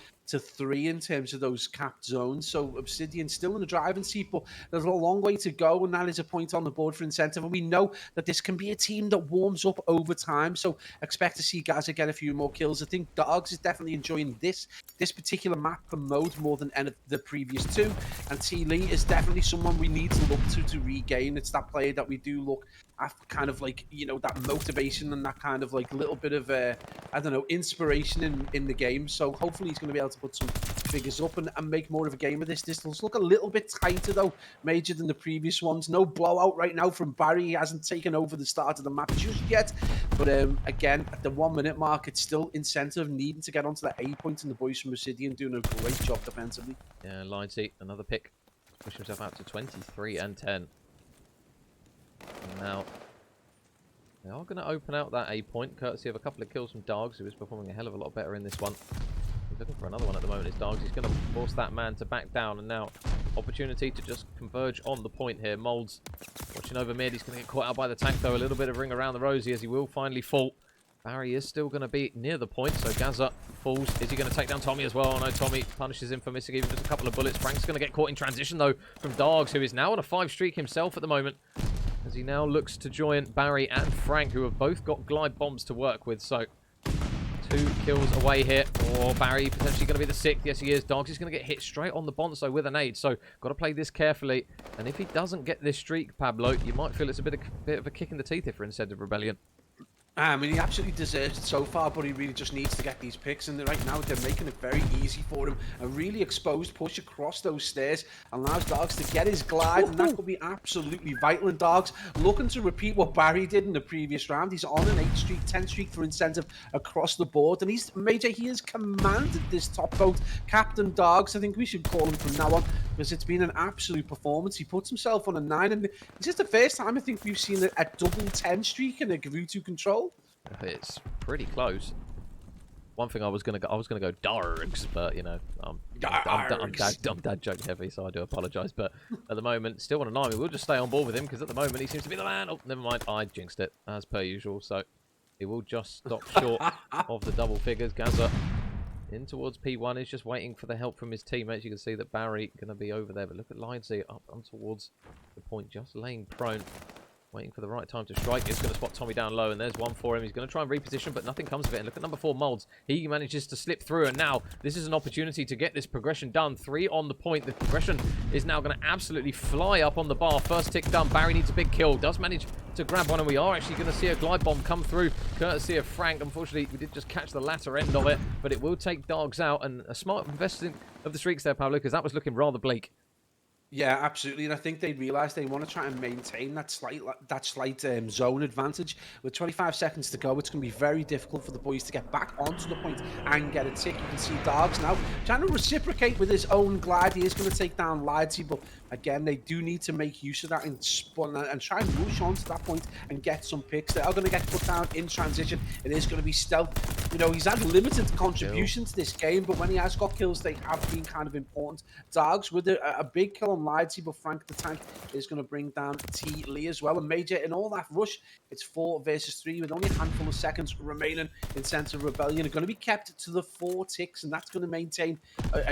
in terms of those capped zones. So Obsidian still in the driving seat, but there's a long way to go, and that is a point on the board for Incentive. And we know that this can be a team that warms up over time. So expect to see Gaza get a few more kills. I think Dogs is definitely enjoying this particular map and mode more than any of the previous 2. And T-Lee is definitely someone someone we need to look to regain. It's that player that we do look at, kind of like, you know, that motivation and that kind of like little bit of I don't know, inspiration in the game. So hopefully he's going to be able to put some figures up and make more of a game of this. This does look a little bit tighter though, Major, than the previous ones. No blowout right now from Barry. He hasn't taken over the start of the map just yet. But again, at the 1 minute mark, it's still incentive needing to get onto that A point, and the boys from Obsidian doing a great job defensively. Yeah, Lindsay, another pick. Push himself out to 23 and 10. And now, they are going to open out that A point, courtesy of a couple of kills from Dargs, who is performing a hell of a lot better in this one. He's looking for another one at the moment. It's Dargs. He's going to force that man to back down, and now opportunity to just converge on the point here. Molds watching over mid. He's going to get caught out by the tank, though. A little bit of ring around the rosy as he will finally fall. Barry is still going to be near the point, so Gaza falls. Is he going to take down Tommy as well? Oh no, Tommy punishes him for missing even just a couple of bullets. Frank's going to get caught in transition, though, from Dargs, who is now on a 5 streak himself at the moment, as he now looks to join Barry and Frank, who have both got glide bombs to work with. So 2 kills away here. Or Barry potentially going to be the 6th. Yes, he is. Dargs is going to get hit straight on the bonzo with a nade. So got to play this carefully. And if he doesn't get this streak, Pablo, you might feel it's a bit of a kick in the teeth here for Incentive Rebellion. I mean, he absolutely deserves it so far, but he really just needs to get these picks. And right now, they're making it very easy for him. A really exposed push across those stairs allows Dargs to get his glide, and that could be absolutely vital. And Dargs looking to repeat what Barry did in the previous round. He's on an 8 streak, 10 streak for Incentive across the board. And he's, Major, he has commanded this top vote. Captain Dargs, I think we should call him from now on, because it's been an absolute performance. He puts himself on a 9, and this is the first time I think we've seen a double 10 streak in a Garutu control. It's pretty close. One thing I was gonna go Dargs, but you know, I'm dad joke heavy, so I do apologise. But at the moment, still on a 9. We'll just stay on board with him because at the moment he seems to be the man. Oh, never mind, I jinxed it as per usual. So he will just stop short of the double figures. Gaza in towards P1 is just waiting for the help from his teammates. You can see that Barry gonna be over there, but look at Lindsay up towards the point, just laying prone. Waiting for the right time to strike. It's going to spot Tommy down low, and there's one for him. He's going to try and reposition, but nothing comes of it. And look at number 4, Molds. He manages to slip through, and now this is an opportunity to get this progression done. 3 on the point. The progression is now going to absolutely fly up on the bar. First tick done. Barry needs a big kill. Does manage to grab one, and we are actually going to see a glide bomb come through, courtesy of Frank. Unfortunately, we did just catch the latter end of it, but it will take Dargs out, and a smart investing of the streaks there, Pablo, because that was looking rather bleak. Yeah, absolutely, and I think they realise they want to try and maintain that slight zone advantage. With 25 seconds to go, it's going to be very difficult for the boys to get back onto the point and get a tick. You can see Dargs now trying to reciprocate with his own glide. He is going to take down Lidsey, but again, they do need to make use of that and try and rush onto that point and get some picks. They are going to get put down in transition. It is going to be stealth. You know, he's had limited contribution to this game, but when he has got kills, they have been kind of important. Dargs with a big kill on Lidsey, but Frank the Tank is going to bring down T. Lee as well. And Major, in all that rush, it's 4 versus 3 with only a handful of seconds remaining. Incentive Rebellion are going to be kept to the 4 ticks, and that's going to maintain,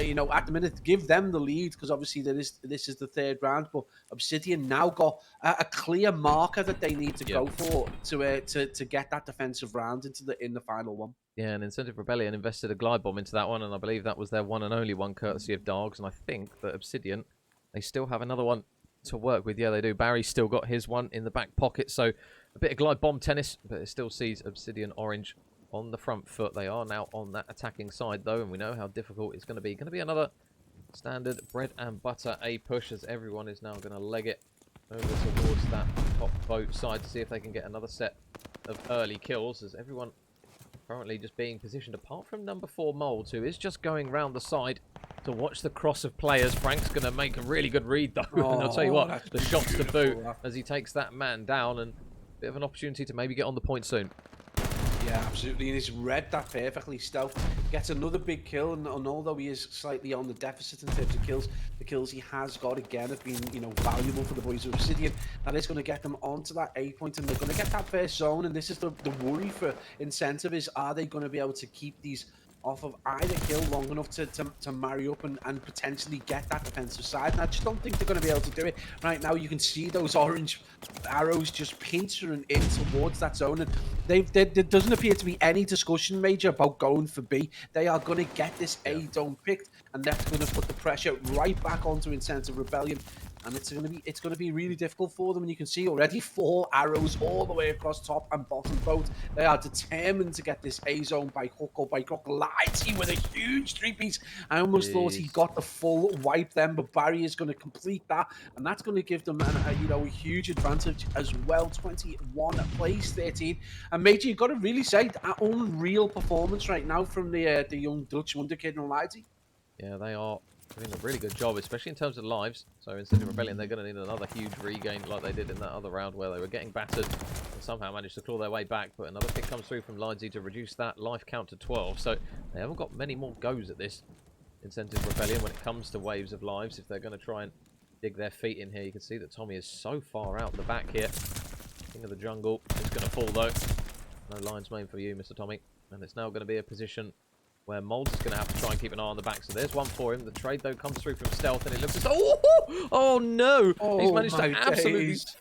you know, at the minute, give them the lead, because obviously this is the 3rd round. But Obsidian now got a clear marker that they need to go for to get that defensive round in the final one. Yeah, and Incentive Rebellion invested a glide bomb into that one, and I believe that was their one and only one, courtesy of Dargs. And I think that Obsidian, they still have another one to work with. Yeah, they do. Barry's still got his one in the back pocket, so a bit of glide bomb tennis, but it still sees Obsidian Orange on the front foot. They are now on that attacking side, though, and we know how difficult it's going to be. Going to be another standard bread and butter A push, as everyone is now going to leg it over towards that top boat side to see if they can get another set of early kills, as everyone currently just being positioned, apart from number 4, Molds, who is just going round the side to watch the cross of players. Frank's going to make a really good read, though. And I'll tell you what, the shots to boot as he takes that man down, and a bit of an opportunity to maybe get on the point soon. Yeah, absolutely, and he's read that perfectly. Stealth gets another big kill, and although he is slightly on the deficit in terms of kills, the kills he has got again have been, you know, valuable for the boys of Obsidian. That is going to get them onto that A point, and they're going to get that first zone. And this is the worry for Incentive: is are they going to be able to keep these off of either kill long enough to marry up and potentially get that defensive side? And I just don't think they're going to be able to do it right now. You can see those orange arrows just pinching in towards that zone, and there doesn't appear to be any discussion, Major, about going for B. They are going to get this A zone picked, and that's going to put the pressure right back onto Incentive Rebellion. and it's gonna be really difficult for them. And you can see already 4 arrows all the way across top and bottom both. They are determined to get this A zone by hook or by crook. Lighty with a huge 3-piece. I almost thought he got the full wipe then, but Barry is going to complete that, and that's going to give them a huge advantage as well. 21 plays 13, and Major, you've got to really say that unreal performance right now from the young Dutch wonder kid and Lighty. Yeah, they are doing a really good job, especially in terms of lives. So instead of Rebellion, they're going to need another huge regain like they did in that other round where they were getting battered and somehow managed to claw their way back. But another pick comes through from Lidsey to reduce that life count to 12. So they haven't got many more goes at this Incentive Rebellion when it comes to waves of lives. If they're going to try and dig their feet in here, you can see that Tommy is so far out the back here. King of the jungle is going to fall though. No lion's mane for you, Mr. Tommy. And it's now going to be a position where Molds is going to have to try and keep an eye on the back. So there's one for him. The trade, though, comes through from Stealth, and it looks as though... Oh, no! Oh, he's managed to absolutely... days.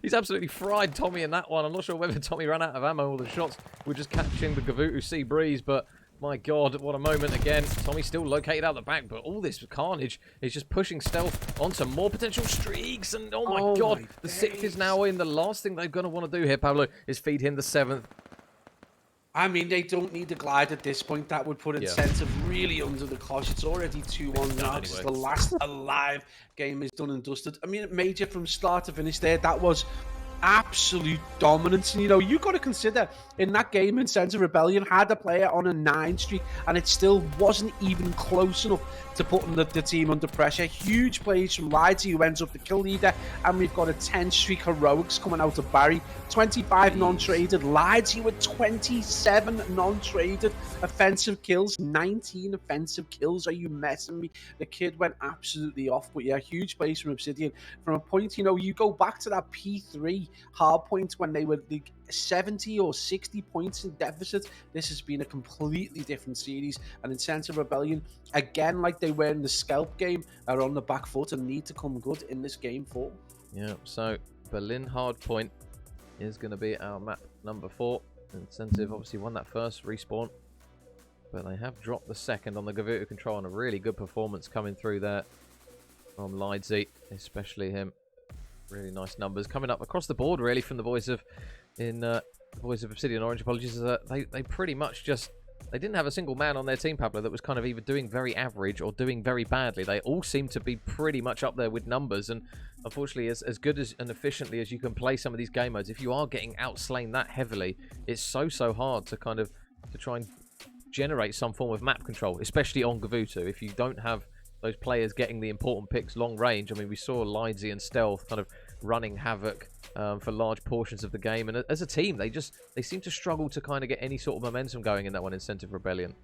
He's absolutely fried Tommy in that one. I'm not sure whether Tommy ran out of ammo or the shots were just catching the Gavutu Sea Breeze, but my God, what a moment again. Tommy still located out the back, but all this carnage is just pushing Stealth onto more potential streaks, and oh my God, the 6th is now in. The last thing they're going to want to do here, Pablo, is feed him the 7th. I mean, they don't need a glide at this point. That would put Incentive really under the cosh. It's already 2-1 now. Anyway. The last alive game is done and dusted. I mean, Major, from start to finish there, that was absolute dominance. And, you know, you got to consider in that game, Incentive Rebellion had a player on a 9 streak, and it still wasn't even close enough to put the team under pressure. Huge plays from Lidsey, who ends up the kill leader, and we've got a 10 streak heroics coming out of Barry. 25 non-traded. Lidsey with 27 non-traded offensive kills. 19 offensive kills. Are you messing me? The kid went absolutely off. But yeah, huge plays from Obsidian. From a point, you know, you go back to that P3 hard point when they were like 70 or 60 points in deficit. This has been a completely different series, and Incentive Rebellion, again, like they were in the scalp game, are on the back foot and need to come good in this game 4. Yeah, so Berlin Hardpoint is going to be our map number 4. Incentive obviously won that first respawn, but they have dropped the second on the Gavutu control, and a really good performance coming through there from Lidsey, especially him. Really nice numbers coming up across the board, really, from the boys of Obsidian Orange. Apologies, they pretty much just, they didn't have a single man on their team, Pablo, that was kind of either doing very average or doing very badly. They all seem to be pretty much up there with numbers, and unfortunately, as good as and efficiently as you can play some of these game modes, if you are getting outslain that heavily, it's so hard to kind of try and generate some form of map control, especially on Gavutu. If you don't have those players getting the important picks long range, I mean, we saw Lidsey and Stealth kind of running havoc for large portions of the game, and as a team, they seem to struggle to kind of get any sort of momentum going in that one, Incentive Rebellion.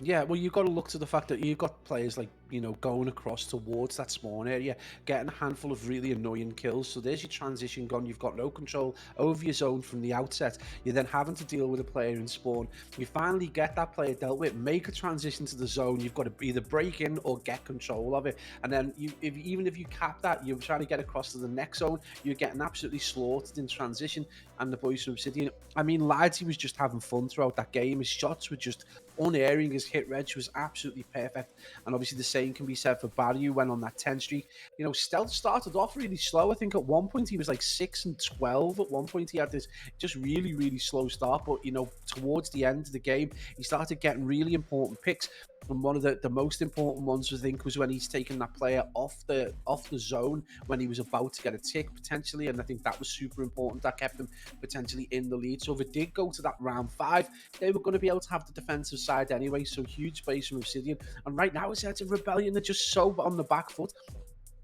Yeah, well, you've got to look to the fact that you've got players like, you know, going across towards that spawn area, getting a handful of really annoying kills. So there's your transition gone. You've got no control over your zone from the outset. You're then having to deal with a player in spawn. You finally get that player dealt with, make a transition to the zone. You've got to either break in or get control of it. And then even if you cap that, you're trying to get across to the next zone. You're getting absolutely slaughtered in transition. And the boys from Obsidian, I mean, Lidsey was just having fun throughout that game. His shots were just unerring. His hit reg was absolutely perfect. And obviously the same can be said for Barry, who went on that 10 streak. You know, Stealth started off really slow. I think at one point he was like 6 and 12. At one point he had this just really slow start. But, you know, towards the end of the game, he started getting really important picks. And one of the most important ones, I think, was when he's taken that player off the zone when he was about to get a tick, potentially. And I think that was super important. That kept him potentially in the lead. So if it did go to that round 5, they were going to be able to have the defensive side anyway. So huge space from Obsidian. And right now, it's a Rebellion. They're just so on the back foot.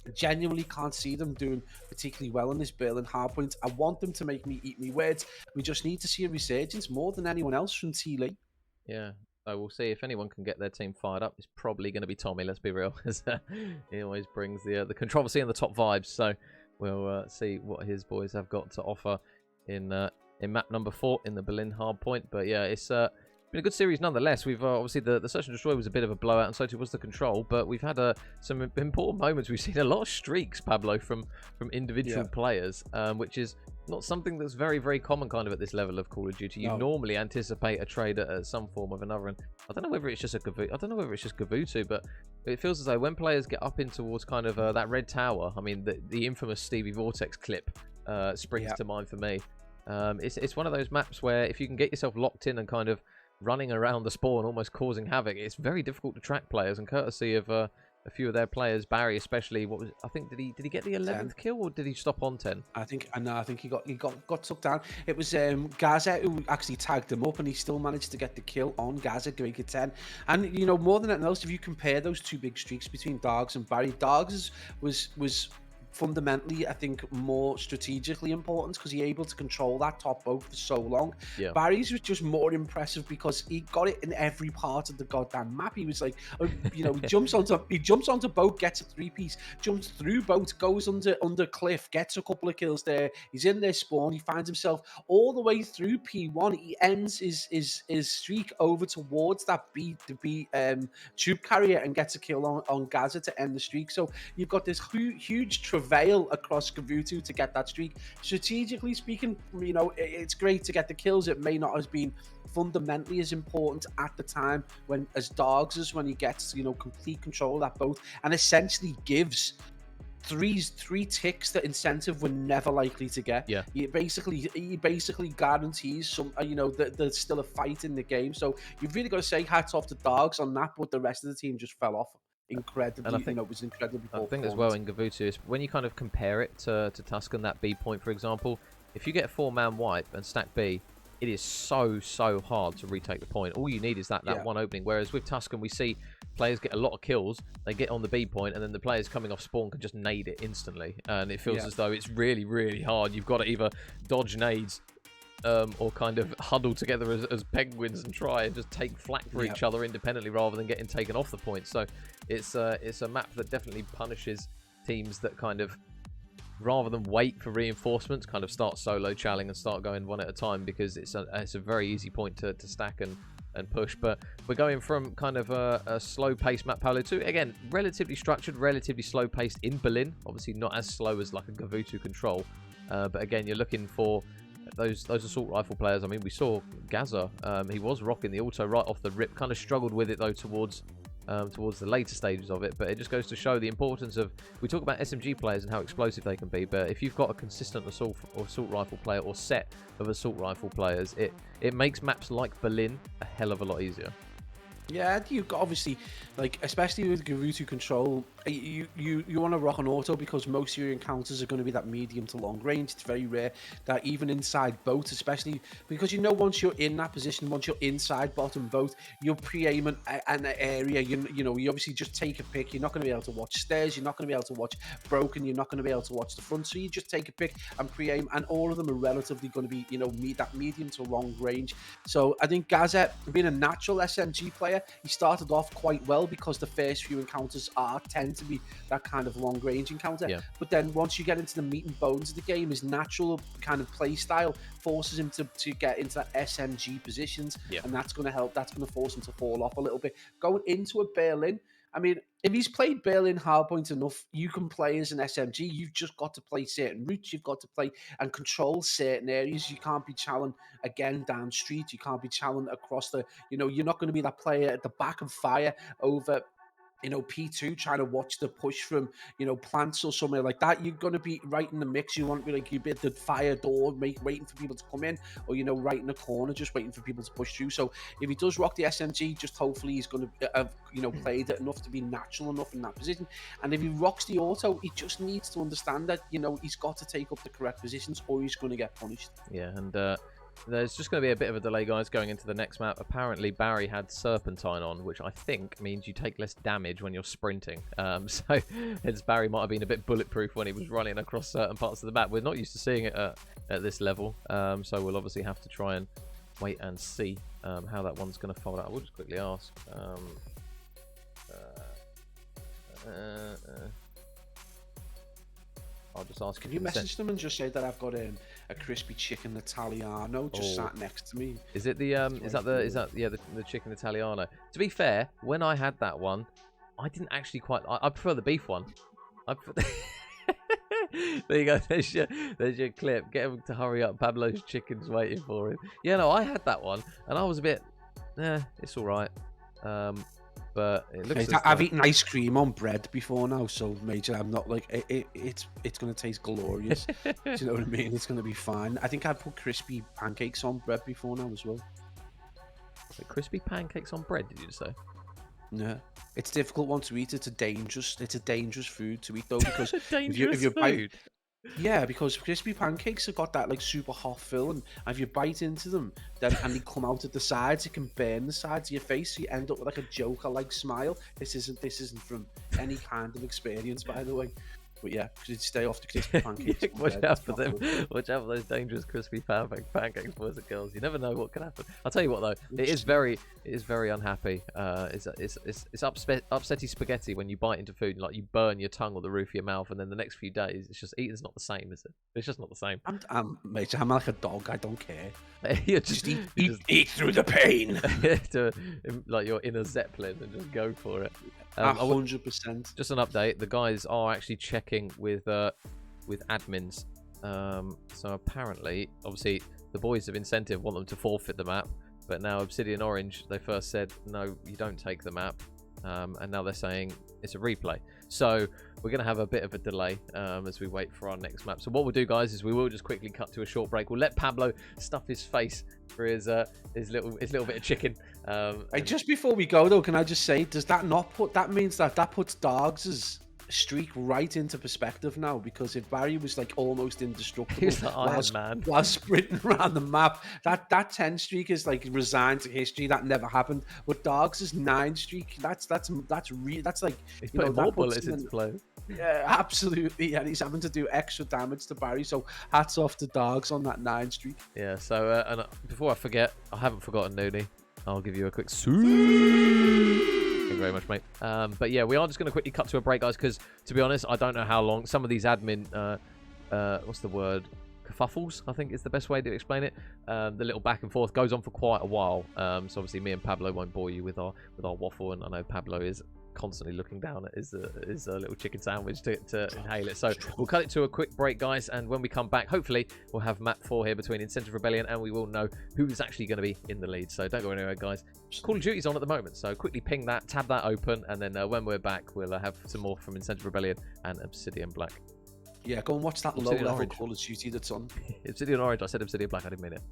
I genuinely can't see them doing particularly well in this Berlin hardpoint. I want them to make me eat me words. We just need to see a resurgence more than anyone else from T-Lee. Yeah. So we'll see if anyone can get their team fired up. It's probably going to be Tommy, let's be real. He always brings the controversy and the top vibes. So we'll see what his boys have got to offer in map number 4 in the Berlin hardpoint. But yeah, it's been a good series nonetheless. We've obviously the Search and Destroy was a bit of a blowout, and so too was the Control. But we've had some important moments. We've seen a lot of streaks, Pablo, from individual players, which is not something that's very, very common kind of at this level of Call of Duty. You normally anticipate a trade at some form of another, and I don't know whether it's just Gavutu, but it feels as though when players get up in towards kind of that red tower, I mean the infamous Stevie Vortex clip springs to mind for me. It's one of those maps where if you can get yourself locked in and kind of running around the spawn, almost causing havoc, it's very difficult to track players. And courtesy of a few of their players, Barry especially, I think did he get the 11th kill, or did he stop on 10? I think he got took down. It was Gaza who actually tagged him up, and he still managed to get the kill on Gaza, going to 10. And you know, more than anything else, if you compare those two big streaks between Dargs and Barry, Dargs was fundamentally, I think, more strategically important because he able to control that top boat for so long. Barry's was just more impressive because he got it in every part of the goddamn map. He was like, you know, he jumps onto boat, gets a 3-piece, jumps through boat, goes under cliff, gets a couple of kills there. He's in their spawn. He finds himself all the way through P1. He ends his streak over towards that B tube carrier and gets a kill on Gaza to end the streak. So you've got this huge travail across Gavutu to get that streak. Strategically speaking, you know, it's great to get the kills. It may not have been fundamentally as important at the time as Dogs is, when he gets, you know, complete control of that boat and essentially gives three ticks that incentive we're never likely to get. He basically guarantees some, you know, that there's still a fight in the game. So you've really got to say hats off to Dogs on that, but the rest of the team just fell off. Incredibly, and I think, you know, it was incredibly. I think as well in Gavutu is when you kind of compare it to Tuscan, that B point, for example, if you get a 4-man wipe and stack B, it is so hard to retake the point. All you need is that one opening. Whereas with Tuscan, we see players get a lot of kills, they get on the B point, and then the players coming off spawn can just nade it instantly, and it feels as though it's really hard. You've got to either dodge nades or kind of huddle together as penguins and try and just take flak for each other independently rather than getting taken off the point. So it's a map that definitely punishes teams that kind of, rather than wait for reinforcements, kind of start solo challing and start going one at a time, because it's a very easy point to stack and push. But we're going from kind of a slow-paced map, Paolo, to, again, relatively structured, relatively slow-paced in Berlin. Obviously not as slow as like a Gavutu Control, but again, you're looking for those assault rifle players. I mean, we saw Gaza, he was rocking the auto right off the rip, kind of struggled with it though towards the later stages of it, but it just goes to show the importance of, we talk about SMG players and how explosive they can be, but if you've got a consistent assault rifle player or set of assault rifle players, it makes maps like Berlin a hell of a lot easier. Yeah, you've got, obviously, like, especially with Gavutu Control, you want to rock an auto because most of your encounters are going to be that medium to long range. It's very rare that even inside boat, especially because, you know, once you're in that position, once you're inside bottom boat, you're pre-aim an area. You know, you obviously just take a pick. You're not going to be able to watch stairs. You're not going to be able to watch broken. You're not going to be able to watch the front. So you just take a pick and pre-aim, and all of them are relatively going to be, you know, that medium to long range. So I think Gaza, being a natural SMG player, he started off quite well because the first few encounters tend to be that kind of long range encounter. But then once you get into the meat and bones of the game, his natural kind of play style forces him to get into that SMG positions, and that's going to help. That's going to force him to fall off a little bit. Going into a Berlin, I mean, if he's played Berlin hardpoint enough, you can play as an SMG. You've just got to play certain routes. You've got to play and control certain areas. You can't be challenged again down street. You can't be challenged across the, you know, you're not going to be that player at the back of fire over, you know, P2 trying to watch the push from, you know, plants or somewhere like that. You're going to be right in the mix. You want to be like, you'd be at the fire door waiting for people to come in, or, you know, right in the corner just waiting for people to push through. So if he does rock the SMG, just hopefully he's going to have, you know, played it enough to be natural enough in that position. And if he rocks the auto, he just needs to understand that, you know, he's got to take up the correct positions or he's going to get punished. Yeah, and there's just going to be a bit of a delay, guys, going into the next map. Apparently, Barry had Serpentine on, which I think means you take less damage when you're sprinting. So Barry might have been a bit bulletproof when he was running across certain parts of the map. We're not used to seeing it at this level, so we'll obviously have to try and wait and see how that one's going to fold out. I will just quickly ask. I'll just ask. Can you message them and just say that I've got a crispy chicken Italiano just Oh. sat next to me. Is it the the chicken Italiano? To be fair, when I had that one, I didn't actually quite. I prefer the beef one. I prefer there you go. There's your clip. Get him to hurry up. Pablo's chicken's waiting for him. Yeah, no, I had that one, and I was a bit. It's all right. But it looks. Mate, I've eaten ice cream on bread before now, so Major, I'm not like it's gonna taste glorious. Do you know what I mean? It's gonna be fine. I think I've put crispy pancakes on bread before now as well. Crispy pancakes on bread? Did you just say? Yeah, it's a difficult one to eat. It's a dangerous food to eat though, because Dangerous if you food. yeah, because crispy pancakes have got that like super hot filling. And if you bite into them, then and they come out at the sides, it can burn the sides of your face. So you end up with like a Joker-like smile. This isn't from any kind of experience, by the way. But yeah, stay off the crispy pancakes. Watch out for them. Watch out for those dangerous crispy pancakes, boys and girls. You never know what can happen. I'll tell you what though, it is very unhappy. It's upsetty spaghetti when you bite into food, like you burn your tongue or the roof of your mouth, and then the next few days it's just eating's not the same, is it? It's just not the same. Mate, I'm like a dog. I don't care. you just eat through the pain. Like you're in a Zeppelin and just go for it. 100%. Just an update: the guys are actually checking with admins. So apparently, obviously, the boys of Incentive want them to forfeit the map, but now Obsidian Orange, they first said no, you don't take the map, and now they're saying it's a replay. So we're going to have a bit of a delay as we wait for our next map. So what we'll do, guys, is we will just quickly cut to a short break. We'll let Pablo stuff his face for his little bit of chicken. Hey, just before we go though, can I just say, does that not put that means that puts Dogs' streak right into perspective now? Because if Barry was like almost indestructible He's the Iron Man while sprinting around the map, that 10 streak is like resigned to history. That never happened. But Dogs' 9 streak, that's like, he's putting more bullets into play. Yeah, absolutely. And he's having to do extra damage to Barry. So hats off to Dogs on that 9 streak. Yeah. So and before I forget, I haven't forgotten Nooney. I'll give you a quick Thank you very much, mate. But yeah, we are just going to quickly cut to a break, guys, because to be honest, I don't know how long some of these admin what's the word, kerfuffles, I think is the best way to explain it. The little back and forth goes on for quite a while. So obviously me and Pablo won't bore you with our waffle, and I know Pablo is constantly looking down at his little chicken sandwich to inhale it. So we'll cut it to a quick break, guys, and when we come back, hopefully we'll have map 4 here between Incentive Rebellion, and we will know who's actually going to be in the lead. So don't go anywhere, guys. Call of Duty's on at the moment, so quickly ping that, tab that open, and then when we're back, we'll have some more from Incentive Rebellion and Obsidian Black. Yeah, go and watch that low-level Call of Duty that's on. Obsidian Orange. I said Obsidian Black. I didn't mean it.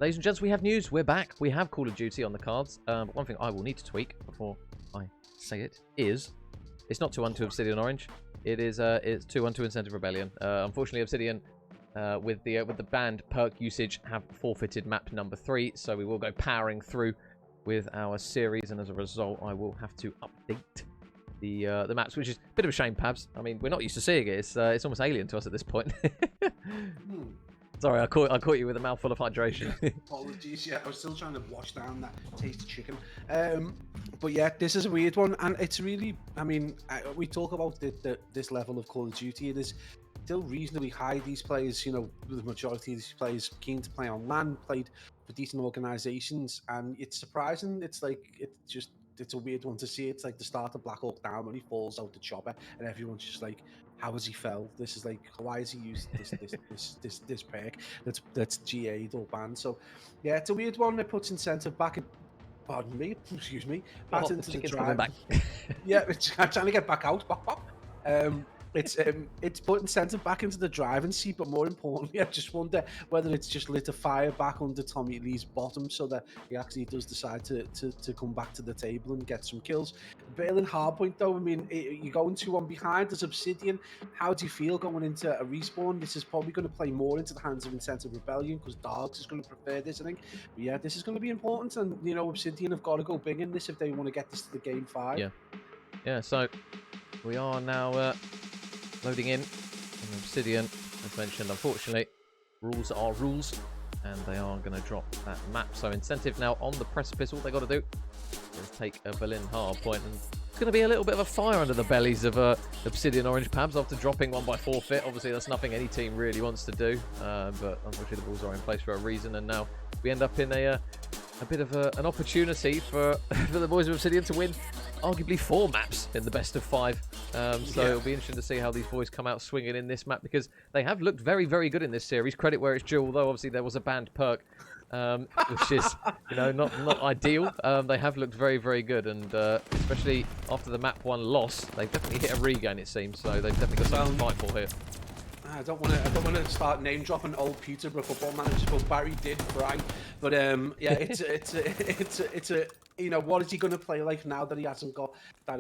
Ladies and gents, we have news. We're back. We have Call of Duty on the cards. But one thing I will need to tweak before I say it is, it's not 2-1 to Obsidian Orange. It's 2-1 to Incentive Rebellion. Unfortunately, Obsidian, with the banned perk usage, have forfeited map number 3. So we will go powering through with our series, and as a result, I will have to update the maps, which is a bit of a shame, Pabs. I mean, we're not used to seeing it. It's almost alien to us at this point. Sorry, I caught you with a mouthful of hydration. Apologies, yeah, I was still trying to wash down that tasty chicken. But yeah, this is a weird one, and it's really, I mean, we talk about this level of Call of Duty. It is still reasonably high. These players, you know, the majority of these players keen to play on LAN, played for decent organisations, and it's surprising. It's like, it's a weird one to see. It's like the start of Black Hawk Down when he falls out the chopper, and everyone's just like, how has he fell? This is like, why has he used this perk that's GA'd or banned? So yeah, it's a weird one. It puts incentive back in, pardon me, excuse me, back into the drive. Back. Yeah, I'm trying to get back out. It's put incentive back into the driving seat, but more importantly, I just wonder whether it's just lit a fire back under Tommy Lee's bottom, so that he actually does decide to come back to the table and get some kills. Bailing Hardpoint, though, I mean, you're going 2-1 behind as Obsidian. How do you feel going into a respawn? This is probably going to play more into the hands of Incentive Rebellion, because Dogs is going to prefer this, I think. But yeah, this is going to be important, and you know, Obsidian have got to go big in this if they want to get this to the game 5. Yeah. So we are now loading in. And Obsidian, as mentioned, unfortunately, rules are rules, and they are going to drop that map. So Incentive now on the precipice. All they got to do is take a Berlin Hardpoint, and it's going to be a little bit of a fire under the bellies of Obsidian Orange Pabs after dropping one by forfeit. Obviously, that's nothing any team really wants to do, but unfortunately, the balls are in place for a reason, and now we end up in a bit of an opportunity for the boys of Obsidian to win arguably 4 maps in the best of 5. So it'll be interesting to see how these boys come out swinging in this map, because they have looked very, very good in this series. Credit where it's due, although obviously there was a banned perk, which is, you know, not ideal. They have looked very, very good, and especially after the map 1 loss, they've definitely hit a regain, it seems. So they've definitely got something to fight for here. I don't want to start name dropping old Peterborough football manager, but Barry did cry. But yeah, it's a you know, what is he going to play like now that he hasn't got that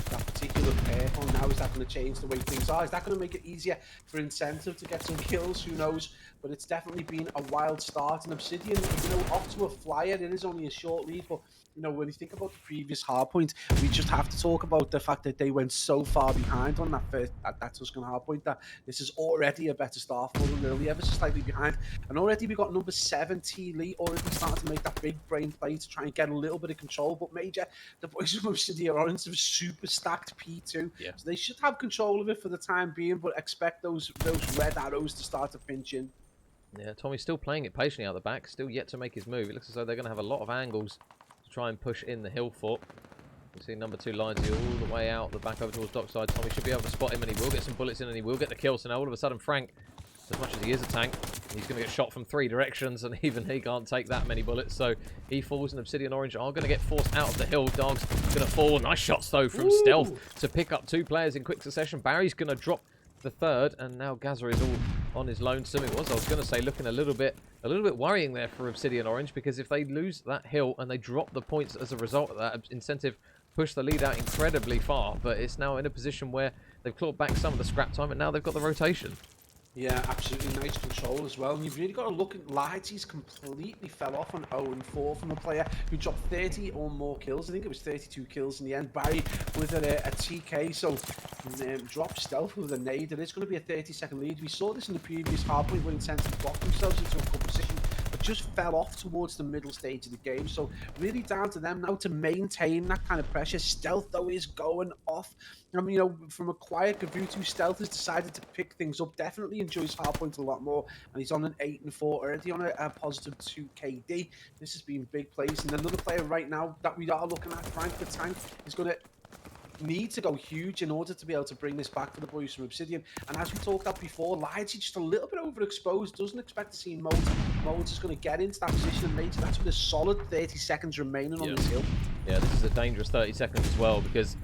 particular pair on? Now is that going to change the way things are? Is that going to make it easier for Incentive to get some kills? Who knows? But it's definitely been a wild start. And Obsidian, you know, off to a flyer. It is only a short lead, but you know, when you think about the previous hardpoint, we just have to talk about the fact that they went so far behind on that first that Tuscan hardpoint, that this is already a better start for them. Early, ever so slightly behind, and already we got number 7 T Lee already starting to make that big brain play to try and get a little bit of control. But Major, the boys of Obsidian Orange have super stacked P2, so they should have control of it for the time being. But expect those red arrows to start to pinch in. Yeah, Tommy's still playing it patiently out the back, still yet to make his move. It looks as though they're going to have a lot of angles to try and push in the hill fort. You see number 2 lines here all the way out the back over towards dockside. Tommy should be able to spot him, and he will get some bullets in, and he will get the kill. So now all of a sudden Frank, as much as he is a tank, he's going to get shot from 3 directions, and even he can't take that many bullets. So he falls, and Obsidian Orange are going to get forced out of the hill. Dog's going to fall. Nice shots though from Stealth to pick up 2 players in quick succession. Barry's going to drop the 3rd, and now Gaza is all on his lonesome. I was going to say, looking a little bit worrying there for Obsidian Orange, because if they lose that hill and they drop the points as a result of that, Incentive push the lead out incredibly far. But it's now in a position where they've clawed back some of the scrap time, and now they've got the rotation. Yeah, absolutely nice control as well. And you've really got to look at Lighty's completely fell off on 0-4 from a player who dropped 30 or more kills. I think it was 32 kills in the end. Barry with a TK, so drop Stealth with a nade. It is going to be a 30-second lead. We saw this in the previous hardpoint when Incentive blocked themselves into a good position, but just fell off towards the middle stage of the game. So really down to them now to maintain that kind of pressure. Stealth, though, is going off. I mean, you know, from a quiet Gavutu, Stealth has decided to pick things up. Definitely enjoys hardpoint a lot more, and he's on an 8-4, already on a positive 2 KD. This has been big plays, and another player right now that we are looking at, Frank the Tank, is going to need to go huge in order to be able to bring this back for the boys from Obsidian. And as we talked about before, Lighty just a little bit overexposed, doesn't expect to see Modes. Modes is going to get into that position, and Major, that's with a solid 30 seconds remaining on this hill. Yeah, this is a dangerous 30 seconds as well, because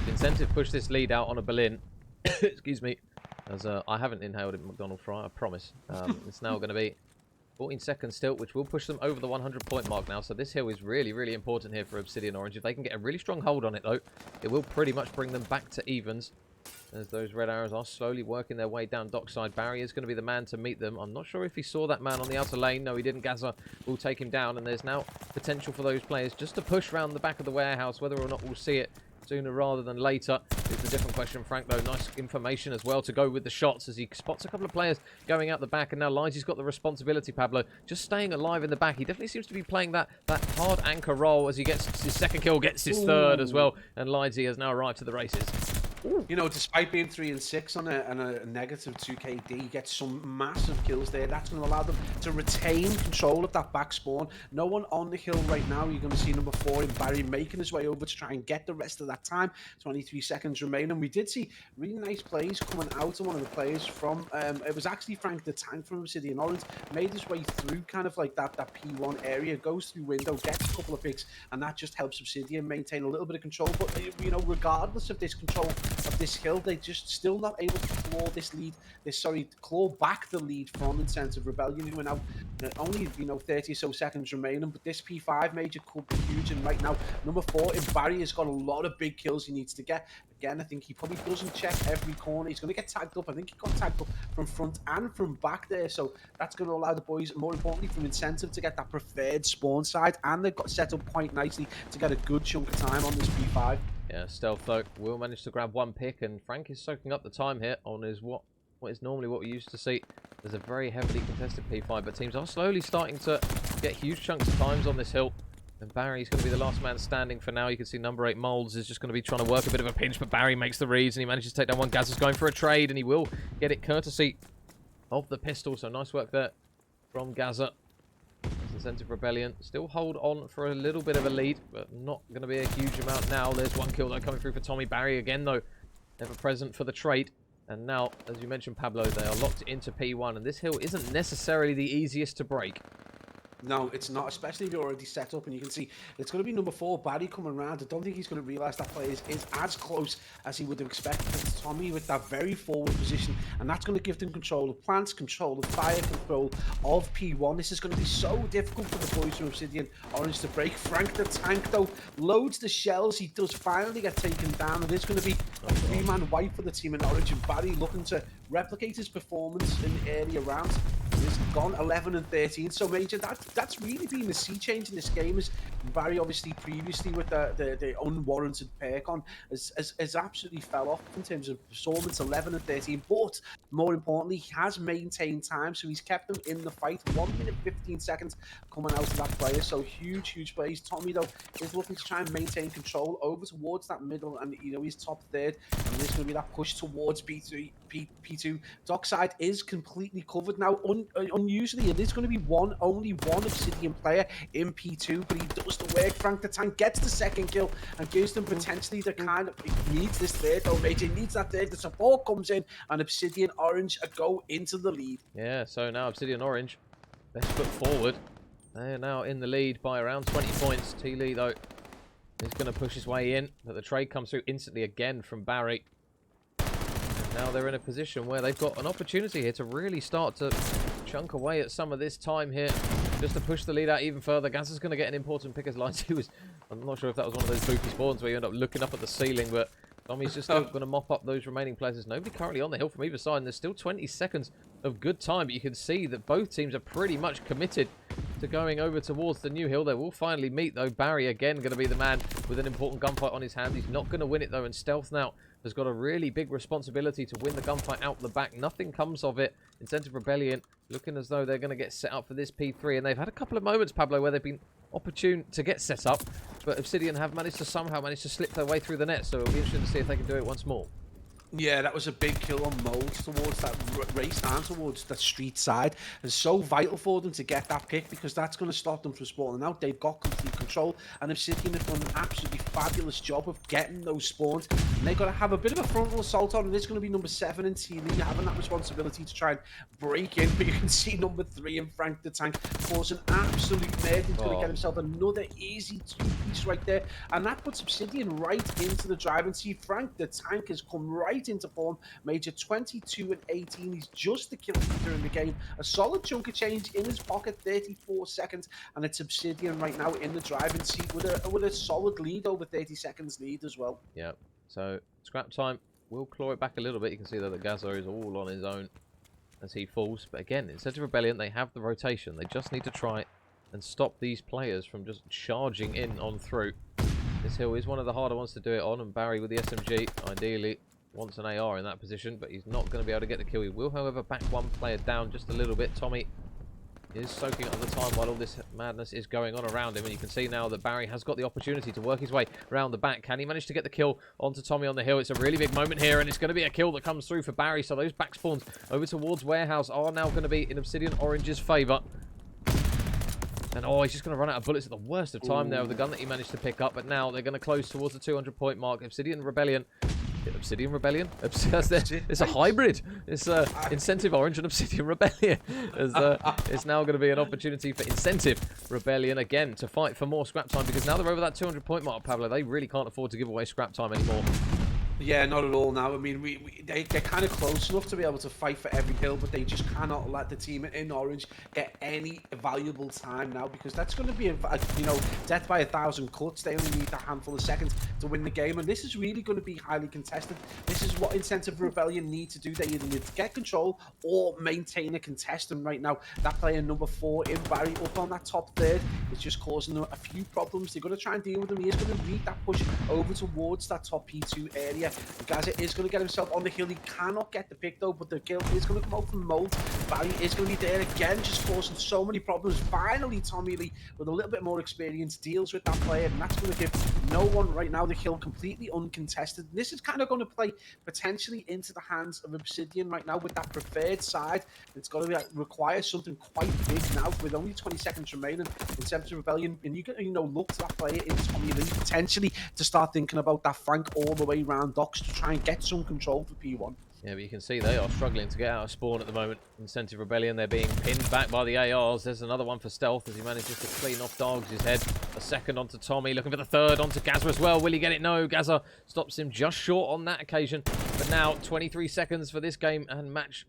Incentive pushed this lead out on a Berlin. Excuse me, as I haven't inhaled it McDonald fry, I promise. It's now going to be 14 seconds still, which will push them over the 100-point mark now. So this hill is really, really important here for Obsidian Orange. If they can get a really strong hold on it, though, it will pretty much bring them back to evens. As those red arrows are slowly working their way down dockside. Barry is going to be the man to meet them. I'm not sure if he saw that man on the outer lane. No, he didn't. Gaza will take him down. And there's now potential for those players just to push around the back of the warehouse. Whether or not we'll see it sooner rather than later is a different question. Frank, though, nice information as well to go with the shots as he spots a couple of players going out the back. And now Lizy's got the responsibility, Pablo, just staying alive in the back. He definitely seems to be playing that hard anchor role as he gets his second kill, gets his third as well. And Lizy has now arrived to the races. You know, despite being 3 and 6 on a negative 2KD, he gets some massive kills there. That's going to allow them to retain control of that back spawn. No one on the hill right now. You're going to see number 4 in Barry making his way over to try and get the rest of that time. 23 seconds remaining. We did see really nice plays coming out of one of the players from, it was actually Frank the Tank from Obsidian Orange, made his way through kind of like that P1 area, goes through window, gets a couple of picks, and that just helps Obsidian maintain a little bit of control. But, you know, regardless of this control of this hill, they just still not able to claw this lead, claw back the lead from Incentive Rebellion, who are now only, you know, 30 or so seconds remaining. But this P5 major could be huge, and right now number 4 in Barry has got a lot of big kills he needs to get. Again, I think he probably doesn't check every corner. He's going to get tagged up. I think he got tagged up from front and from back there, so that's going to allow the boys, more importantly from Incentive, to get that preferred spawn side, and they've got set up quite nicely to get a good chunk of time on this P5. Yeah, Stealth though will manage to grab one pick, and Frank is soaking up the time here on his what is normally what we used to see. There's a very heavily contested P5, but teams are slowly starting to get huge chunks of times on this hill. And Barry's going to be the last man standing for now. You can see number 8 Molds is just going to be trying to work a bit of a pinch, but Barry makes the reads and he manages to take down one. Gazza's going for a trade, and he will get it courtesy of the pistol. So nice work there from Gazza. Incentive Rebellion still hold on for a little bit of a lead, but not going to be a huge amount now. There's one kill though coming through for Tommy. Barry again though, never present for the trade. And now, as you mentioned, Pablo, they are locked into P1, and this hill isn't necessarily the easiest to break. No, it's not, especially if you're already set up, and you can see it's going to be number 4, Barry, coming around. I don't think he's going to realise that player is as close as he would have expected. It's Tommy with that very forward position, and that's going to give them control of plants, control of fire, control of P1. This is going to be so difficult for the boys from Obsidian Orange to break. Frank the Tank, though, loads the shells. He does finally get taken down, and it's going to be a 3-man wipe for the team in Orange, and Barry looking to replicate his performance in the earlier rounds. He's gone 11 and 13, so Major, that's really been the sea change in this game. As Barry obviously previously with the unwarranted perk on has absolutely fell off in terms of performance. 11 and 13, but more importantly, he has maintained time, so he's kept them in the fight. 1 minute 15 seconds coming out of that player, so huge plays. Tommy though is looking to try and maintain control over towards that middle, and you know he's top third, and there's going to be that push towards P2. Dockside is completely covered now. Unusually, it is going to be only one Obsidian player in P2, but he does the work. Frank the Tank gets the second kill and gives them potentially the kind of, he needs this third though, Major. He needs that third. The support comes in, and Obsidian Orange go into the lead. Yeah, so now Obsidian Orange, best foot forward. They are now in the lead by around 20 points. T. Lee, though, is going to push his way in, but the trade comes through instantly again from Barry. And now they're in a position where they've got an opportunity here to really start to chunk away at some of this time here, just to push the lead out even further. Gazza's going to get an important pick as Lighty was, I'm not sure if that was one of those spooky spawns where you end up looking up at the ceiling, but Tommy's just still going to mop up those remaining players. There's nobody currently on the hill from either side, and there's still 20 seconds of good time, but you can see that both teams are pretty much committed to going over towards the new hill. They will finally meet, though. Barry, again, going to be the man with an important gunfight on his hands. He's not going to win it, though, and Stealth now has got a really big responsibility to win the gunfight out the back. Nothing comes of it. Incentive Rebellion looking as though they're going to get set up for this P3, and they've had a couple of moments, Pablo, where they've been opportune to get set up, but Obsidian have managed to somehow slip their way through the net, so it'll be interesting to see if they can do it once more. Yeah, that was a big kill on Molds towards that race and towards the street side. It's so vital for them to get that pick, because that's going to stop them from spawning out. They've got complete control, and Obsidian have done an absolutely fabulous job of getting those spawns. And they've got to have a bit of a frontal assault on, and it's going to be number 7 in T. Lee having that responsibility to try and break in. But you can see number 3 in Frank the Tank causing absolute murder. He's going to get himself another easy 2-piece right there, and that puts Obsidian right into the driving seat. Frank the Tank has come right straight into form. Major 22 and 18. He's just the kill leader in the game. A solid chunk of change in his pocket, 34 seconds, and it's Obsidian right now in the driving seat with a solid lead, over 30 seconds lead as well. Yeah. So scrap time will claw it back a little bit. You can see that the Gazo is all on his own as he falls. But again, instead of Rebellion, they have the rotation. They just need to try and stop these players from just charging in on through. This hill is one of the harder ones to do it on, and Barry with the SMG ideally wants an AR in that position, but he's not going to be able to get the kill. He will, however, back one player down just a little bit. Tommy is soaking up the time while all this madness is going on around him, and you can see now that Barry has got the opportunity to work his way around the back. Can he manage to get the kill onto Tommy on the hill? It's a really big moment here, and it's going to be a kill that comes through for Barry. So those back spawns over towards Warehouse are now going to be in Obsidian Orange's favour. And oh, he's just going to run out of bullets at the worst of time there with the gun that he managed to pick up. But now they're going to close towards the 200-point mark. Obsidian Rebellion. Obsidian Rebellion? It's a hybrid. It's Incentive Orange and Obsidian Rebellion. It's now going to be an opportunity for Incentive Rebellion again to fight for more scrap time, because now they're over that 200-point mark, Pablo. They really can't afford to give away scrap time anymore. Yeah, not at all now. I mean, they're kind of close enough to be able to fight for every kill, but they just cannot let the team in Orange get any valuable time now, because that's going to be, death by 1,000 cuts. They only need a handful of seconds to win the game, and this is really going to be highly contested. This is what Incentive Rebellion need to do. They either need to get control or maintain a contest, and right now, that player number 4 in Barry up on that top third is just causing them a few problems. They're going to try and deal with him. He is going to lead that push over towards that top P2 area. Gaza is going to get himself on the hill. He cannot get the pick though, but the kill is going to come out from Mold. Barry is going to be there again, just causing so many problems. Finally, Tommy Lee, with a little bit more experience, deals with that player, and that's going to give no one right now the kill completely uncontested. This is kind of going to play potentially into the hands of Obsidian right now with that preferred side. It's going to require something quite big now with only 20 seconds remaining in Incentive Rebellion, and you can look to that player in Tommy Lee potentially to start thinking about that flank all the way around Docks to try and get some control for P1. Yeah, but you can see they are struggling to get out of spawn at the moment. Incentive Rebellion, they're being pinned back by the ARs. There's another one for Stealth as he manages to clean off Dogs' head. A second onto Tommy, looking for the third onto Gaza as well. Will he get it? No, Gaza stops him just short on that occasion. But now 23 seconds for this game and match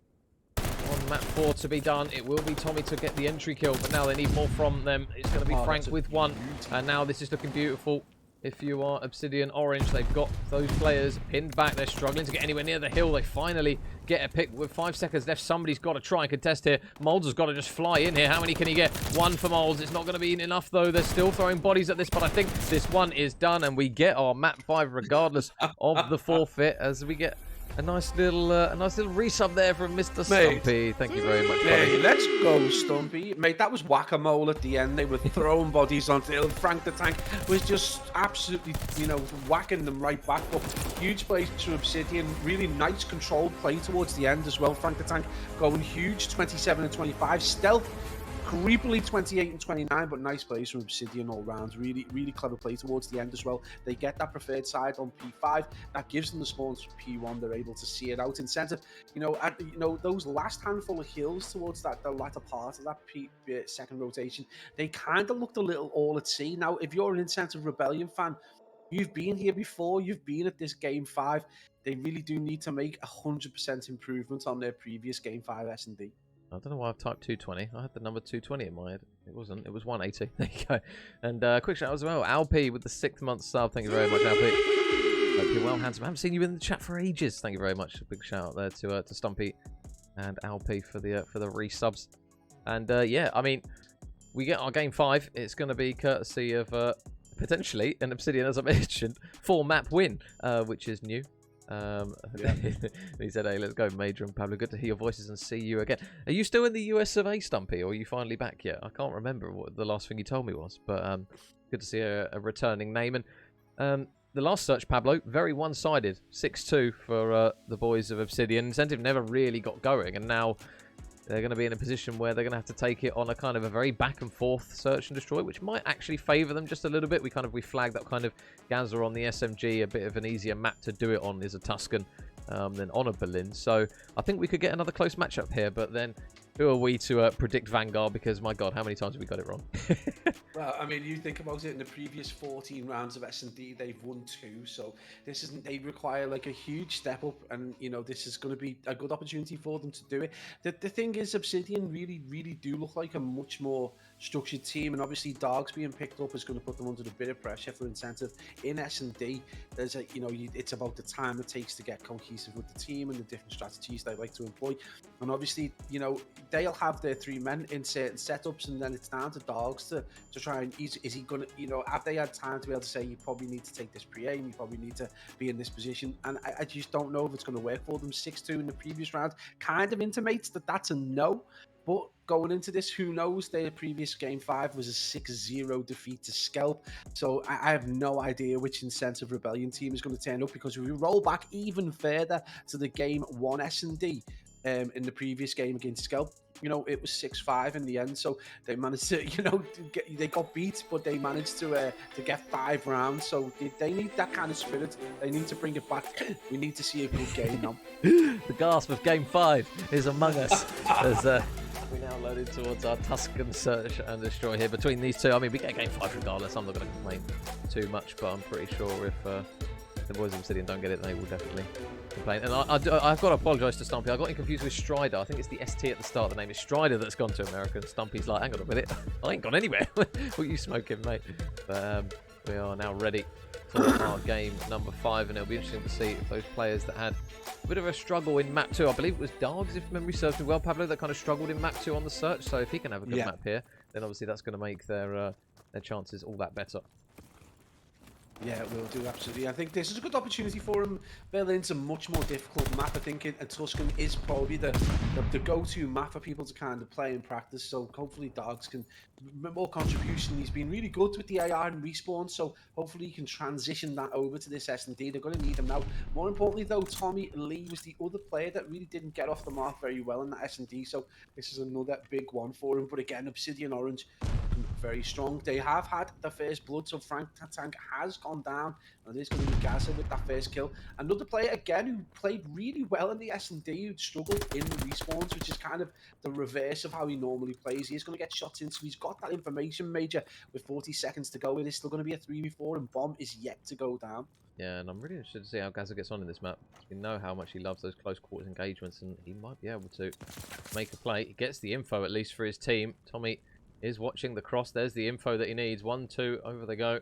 on map 4 to be done. It will be Tommy to get the entry kill, but now they need more from them. It's going to be Frank with one, and now this is looking beautiful. If you are Obsidian Orange, they've got those players pinned back. They're struggling to get anywhere near the hill. They finally get a pick with 5 seconds left. Somebody's got to try and contest here. Molds has got to just fly in here. How many can he get? One for Molds. It's not going to be enough, though. They're still throwing bodies at this, but I think this one is done, and we get our map 5 regardless of the forfeit, as we get a nice little resub there from Mr. Stumpy. Thank you very much, buddy. Hey, let's go, Stumpy. Mate, that was whack-a-mole at the end. They were throwing bodies onto the hill. Frank the Tank was just absolutely, whacking them right back up. Huge play to Obsidian. Really nice controlled play towards the end as well. Frank the Tank going huge, 27 and 25. Stealth creepily 28 and 29, but nice plays from Obsidian all round. Really, really clever play towards the end as well. They get that preferred side on P5. That gives them the spawns for P1. They're able to see it out. Incentive, those last handful of kills towards the latter part of that second rotation, they kind of looked a little all at sea. Now, if you're an Incentive Rebellion fan, you've been here before. You've been at this Game 5. They really do need to make 100% improvement on their previous Game 5 S&D. I don't know why I've typed 220. I had the number 220 in my head. It wasn't. It was 180. There you go. And quick shout out as well. Alp with the 6th month sub. Thank you very much, Alp. Hope you're well, handsome. I haven't seen you in the chat for ages. Thank you very much. A big shout out there to Stumpy and Alp for the resubs. And yeah, I mean, we get our Game 5. It's going to be courtesy of potentially an Obsidian, as I mentioned, 4-map win, which is new. He said, hey, let's go, Major and Pablo. Good to hear your voices and see you again. Are you still in the US survey, Stumpy, or are you finally back yet? I can't remember what the last thing you told me was, but good to see a returning name. And the last search, Pablo, very one-sided, 6-2 for the boys of Obsidian. Incentive never really got going, and now they're going to be in a position where they're going to have to take it on a kind of a very back and forth search and destroy, which might actually favour them just a little bit. We flagged that kind of Gaza on the SMG, a bit of an easier map to do it on is a Tuscan than on a Berlin. So I think we could get another close matchup here, but then Who are we to predict Vanguard? Because my God, how many times have we got it wrong? Well, I mean, you think about it, in the previous 14 rounds of S&D, they've won 2, so this isn't, they require like a huge step up, and you know, this is going to be a good opportunity for them to do it. The thing is, Obsidian really do look like a much more structured team, and obviously Dogs being picked up is going to put them under a bit of pressure for incentive. In S&D, there's a, you know, it's about the time it takes to get cohesive with the team and the different strategies they like to employ. And obviously, you know, they'll have their 3 men in certain setups, and then it's down to Dogs to try and, is he going to, you know, have they had time to be able to say, you probably need to take this pre-aim, you probably need to be in this position? And I just don't know if it's going to work for them. 6-2 in the previous round kind of intimates that that's a no. But going into this, who knows? Their previous game 5 was a 6-0 defeat to Scalp. So I have no idea which Incentive Rebellion team is going to turn up, because if we roll back even further to the game 1 S&D, in the previous game against Scalp, you know, it was 6-5 in the end. So they managed to, you know, they got beat, but they managed to get 5 rounds. So they need that kind of spirit. They need to bring it back. We need to see a good game now. The gasp of Game 5 is among us as we now loaded towards our Tuscan search and destroy here. Between these two, I mean, we get Game 5 regardless. I'm not going to complain too much, but I'm pretty sure if the boys of Obsidian don't get it, they will definitely complain. And I've got to apologise to Stumpy. I got him confused with Strider. I think it's the ST at the start. The name is Strider that's gone to America. And Stumpy's like, hang on a minute. I ain't gone anywhere. What are you smoking, mate? But we are now ready for our game number 5. And it'll be interesting to see if those players that had a bit of a struggle in map 2, I believe it was Dogs, if memory serves me well, Pablo, that kind of struggled in map 2 on the search. So if he can have a good map here, then obviously that's going to make their chances all that better. Yeah, it will do, absolutely. I think this is a good opportunity for him. Berlin's a much more difficult map. I think Tuscan is probably the go-to map for people to kind of play and practice. So hopefully Dogs can more contribution. He's been really good with the AR and respawn, so hopefully he can transition that over to this S&D. They're going to need him now. More importantly, though, Tommy Lee was the other player that really didn't get off the mark very well in that S&D. So this is another big one for him. But again, Obsidian Orange, very strong. They have had the first blood, so Frank Tank has gone down, and it is going to be Gaza with that first kill. Another player again who played really well in the S&D, who struggled in the respawns, which is kind of the reverse of how he normally plays. He's going to get shots in, so he's got that information, Major, with 40 seconds to go. It is still going to be a 3v4, and Bomb is yet to go down. Yeah, and I'm really interested to see how Gaza gets on in this map. We know how much he loves those close quarters engagements, and he might be able to make a play. He gets the info, at least, for his team. Tommy is watching the cross. There's the info that he needs. 1-2, over they go.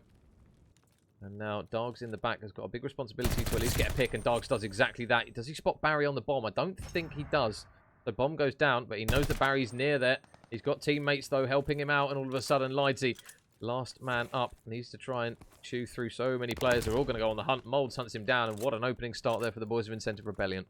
And now Dogs in the back has got a big responsibility to at least get a pick, and Dogs does exactly that. Does he spot Barry on the bomb? I don't think he does. The bomb goes down, but he knows the Barry's near there. He's got teammates, though, helping him out, and all of a sudden, Lidesy, last man up, needs to try and chew through so many players. They're all going to go on the hunt. Molds hunts him down, and what an opening start there for the boys of Incentive Rebellion.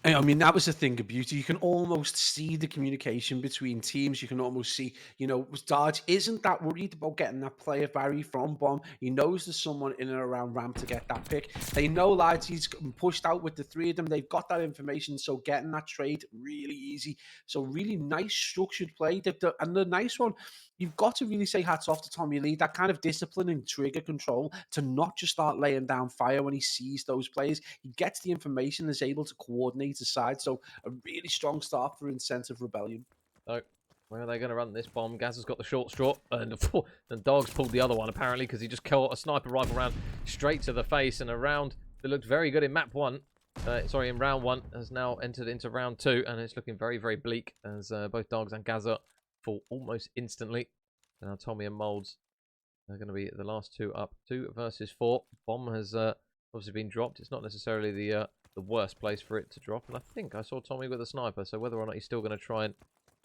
I mean, that was the thing of beauty. You can almost see the communication between teams. You can almost see, you know, Dodge isn't that worried about getting that player Barry from Bomb. He knows there's someone in and around Ramp to get that pick. They know lads, he's pushed out with the 3 of them. They've got that information, so getting that trade really easy. So really nice structured play. And the nice one, you've got to really say hats off to Tommy Lee, that kind of discipline and trigger control to not just start laying down fire when he sees those players. He gets the information, is able to coordinate aside. So a really strong start for Incentive Rebellion. So, where are they going to run this bomb? Gaz has got the short straw, and Dogs pulled the other one, apparently, because he just caught a sniper rifle round straight to the face, and a round that looked very good in map 1. In round 1, has now entered into round 2, and it's looking very, very bleak as both Dogs and Gaza fall almost instantly. And now Tommy and Molds are going to be the last 2 up. 2 versus 4. Bomb has obviously been dropped. It's not necessarily the worst place for it to drop, and I think I saw Tommy with a sniper, so whether or not he's still going to try and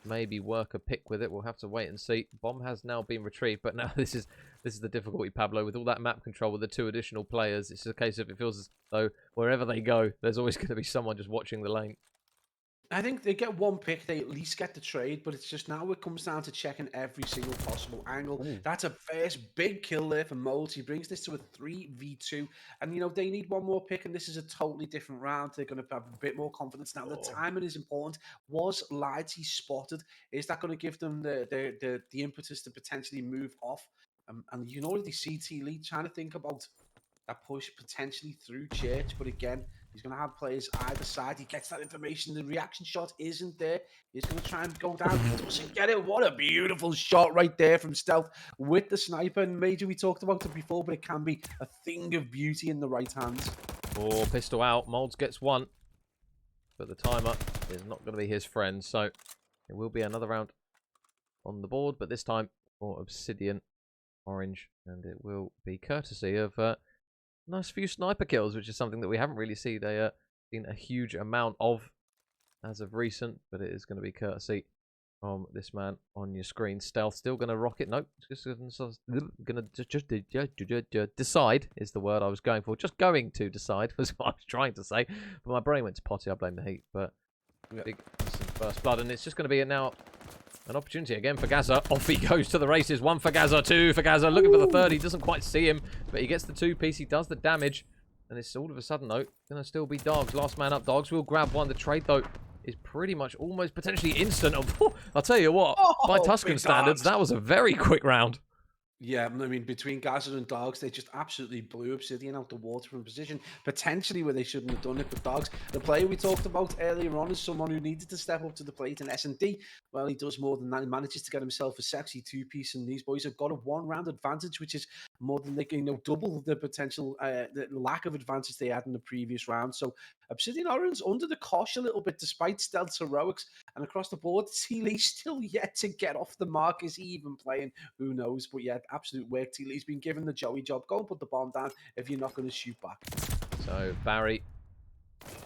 maybe work a pick with it, we'll have to wait and see. Bomb has now been retrieved, but now this is the difficulty, Pablo, with all that map control with the 2 additional players. It's a case of, it feels as though wherever they go, there's always going to be someone just watching the lane. I think they get 1 pick, they at least get the trade, but it's just now it comes down to checking every single possible angle. Ooh. That's a first big kill there for Molds. He brings this to a 3v2, and you know, they need 1 more pick, and this is a totally different round. They're going to have a bit more confidence. Now, the timing is important. Was Lidesy spotted? Is that going to give them the impetus to potentially move off? And you can already see T. Lee trying to think about that push potentially through Church, but again, He's going to have players either side. He gets that information. The reaction shot isn't there. He's going to try and go down. He doesn't get it. What a beautiful shot right there from Stealth with the sniper. And Major, we talked about it before, but it can be a thing of beauty in the right hands. Oh, pistol out. Molds gets one. But the timer is not going to be his friend. So it will be another round on the board. But this time for Obsidian Orange. And it will be courtesy of nice few sniper kills, which is something that we haven't really seen a huge amount of as of recent. But it is going to be courtesy from this man on your screen. Stealth still going to rock it. Nope. Just going to decide is the word I was going for. Just going to decide was what I was trying to say. But my brain went to potty. I blame the heat. But big first blood. And it's just going to be now an opportunity again for Gaza. Off he goes to the races. One for Gaza, two for Gaza. Looking for the third. He doesn't quite see him. But he gets the two-piece. He does the damage. And it's all of a sudden, though, going to still be Dogs. Last man up. Dogs will grab one. The trade, though, is pretty much almost potentially instant. I'll tell you what, by Tuscan standards, that was a very quick round. Yeah, I mean, between Gaza and Dogs, they just absolutely blew Obsidian out the water from position, potentially where they shouldn't have done it. But Dogs, the player we talked about earlier on, is someone who needed to step up to the plate in S&D. Well, he does more than that. He manages to get himself a sexy two-piece, and these boys have got a one-round advantage, which is more than double the potential, the lack of advantage they had in the previous round. So Obsidian Orange under the cosh a little bit, despite Stealth's heroics, and across the board, T-Lee still yet to get off the mark. Is he even playing? Who knows? But yeah, absolute work. T-Lee's been given the Joey job. Go and put the bomb down if you're not going to shoot back. So Barry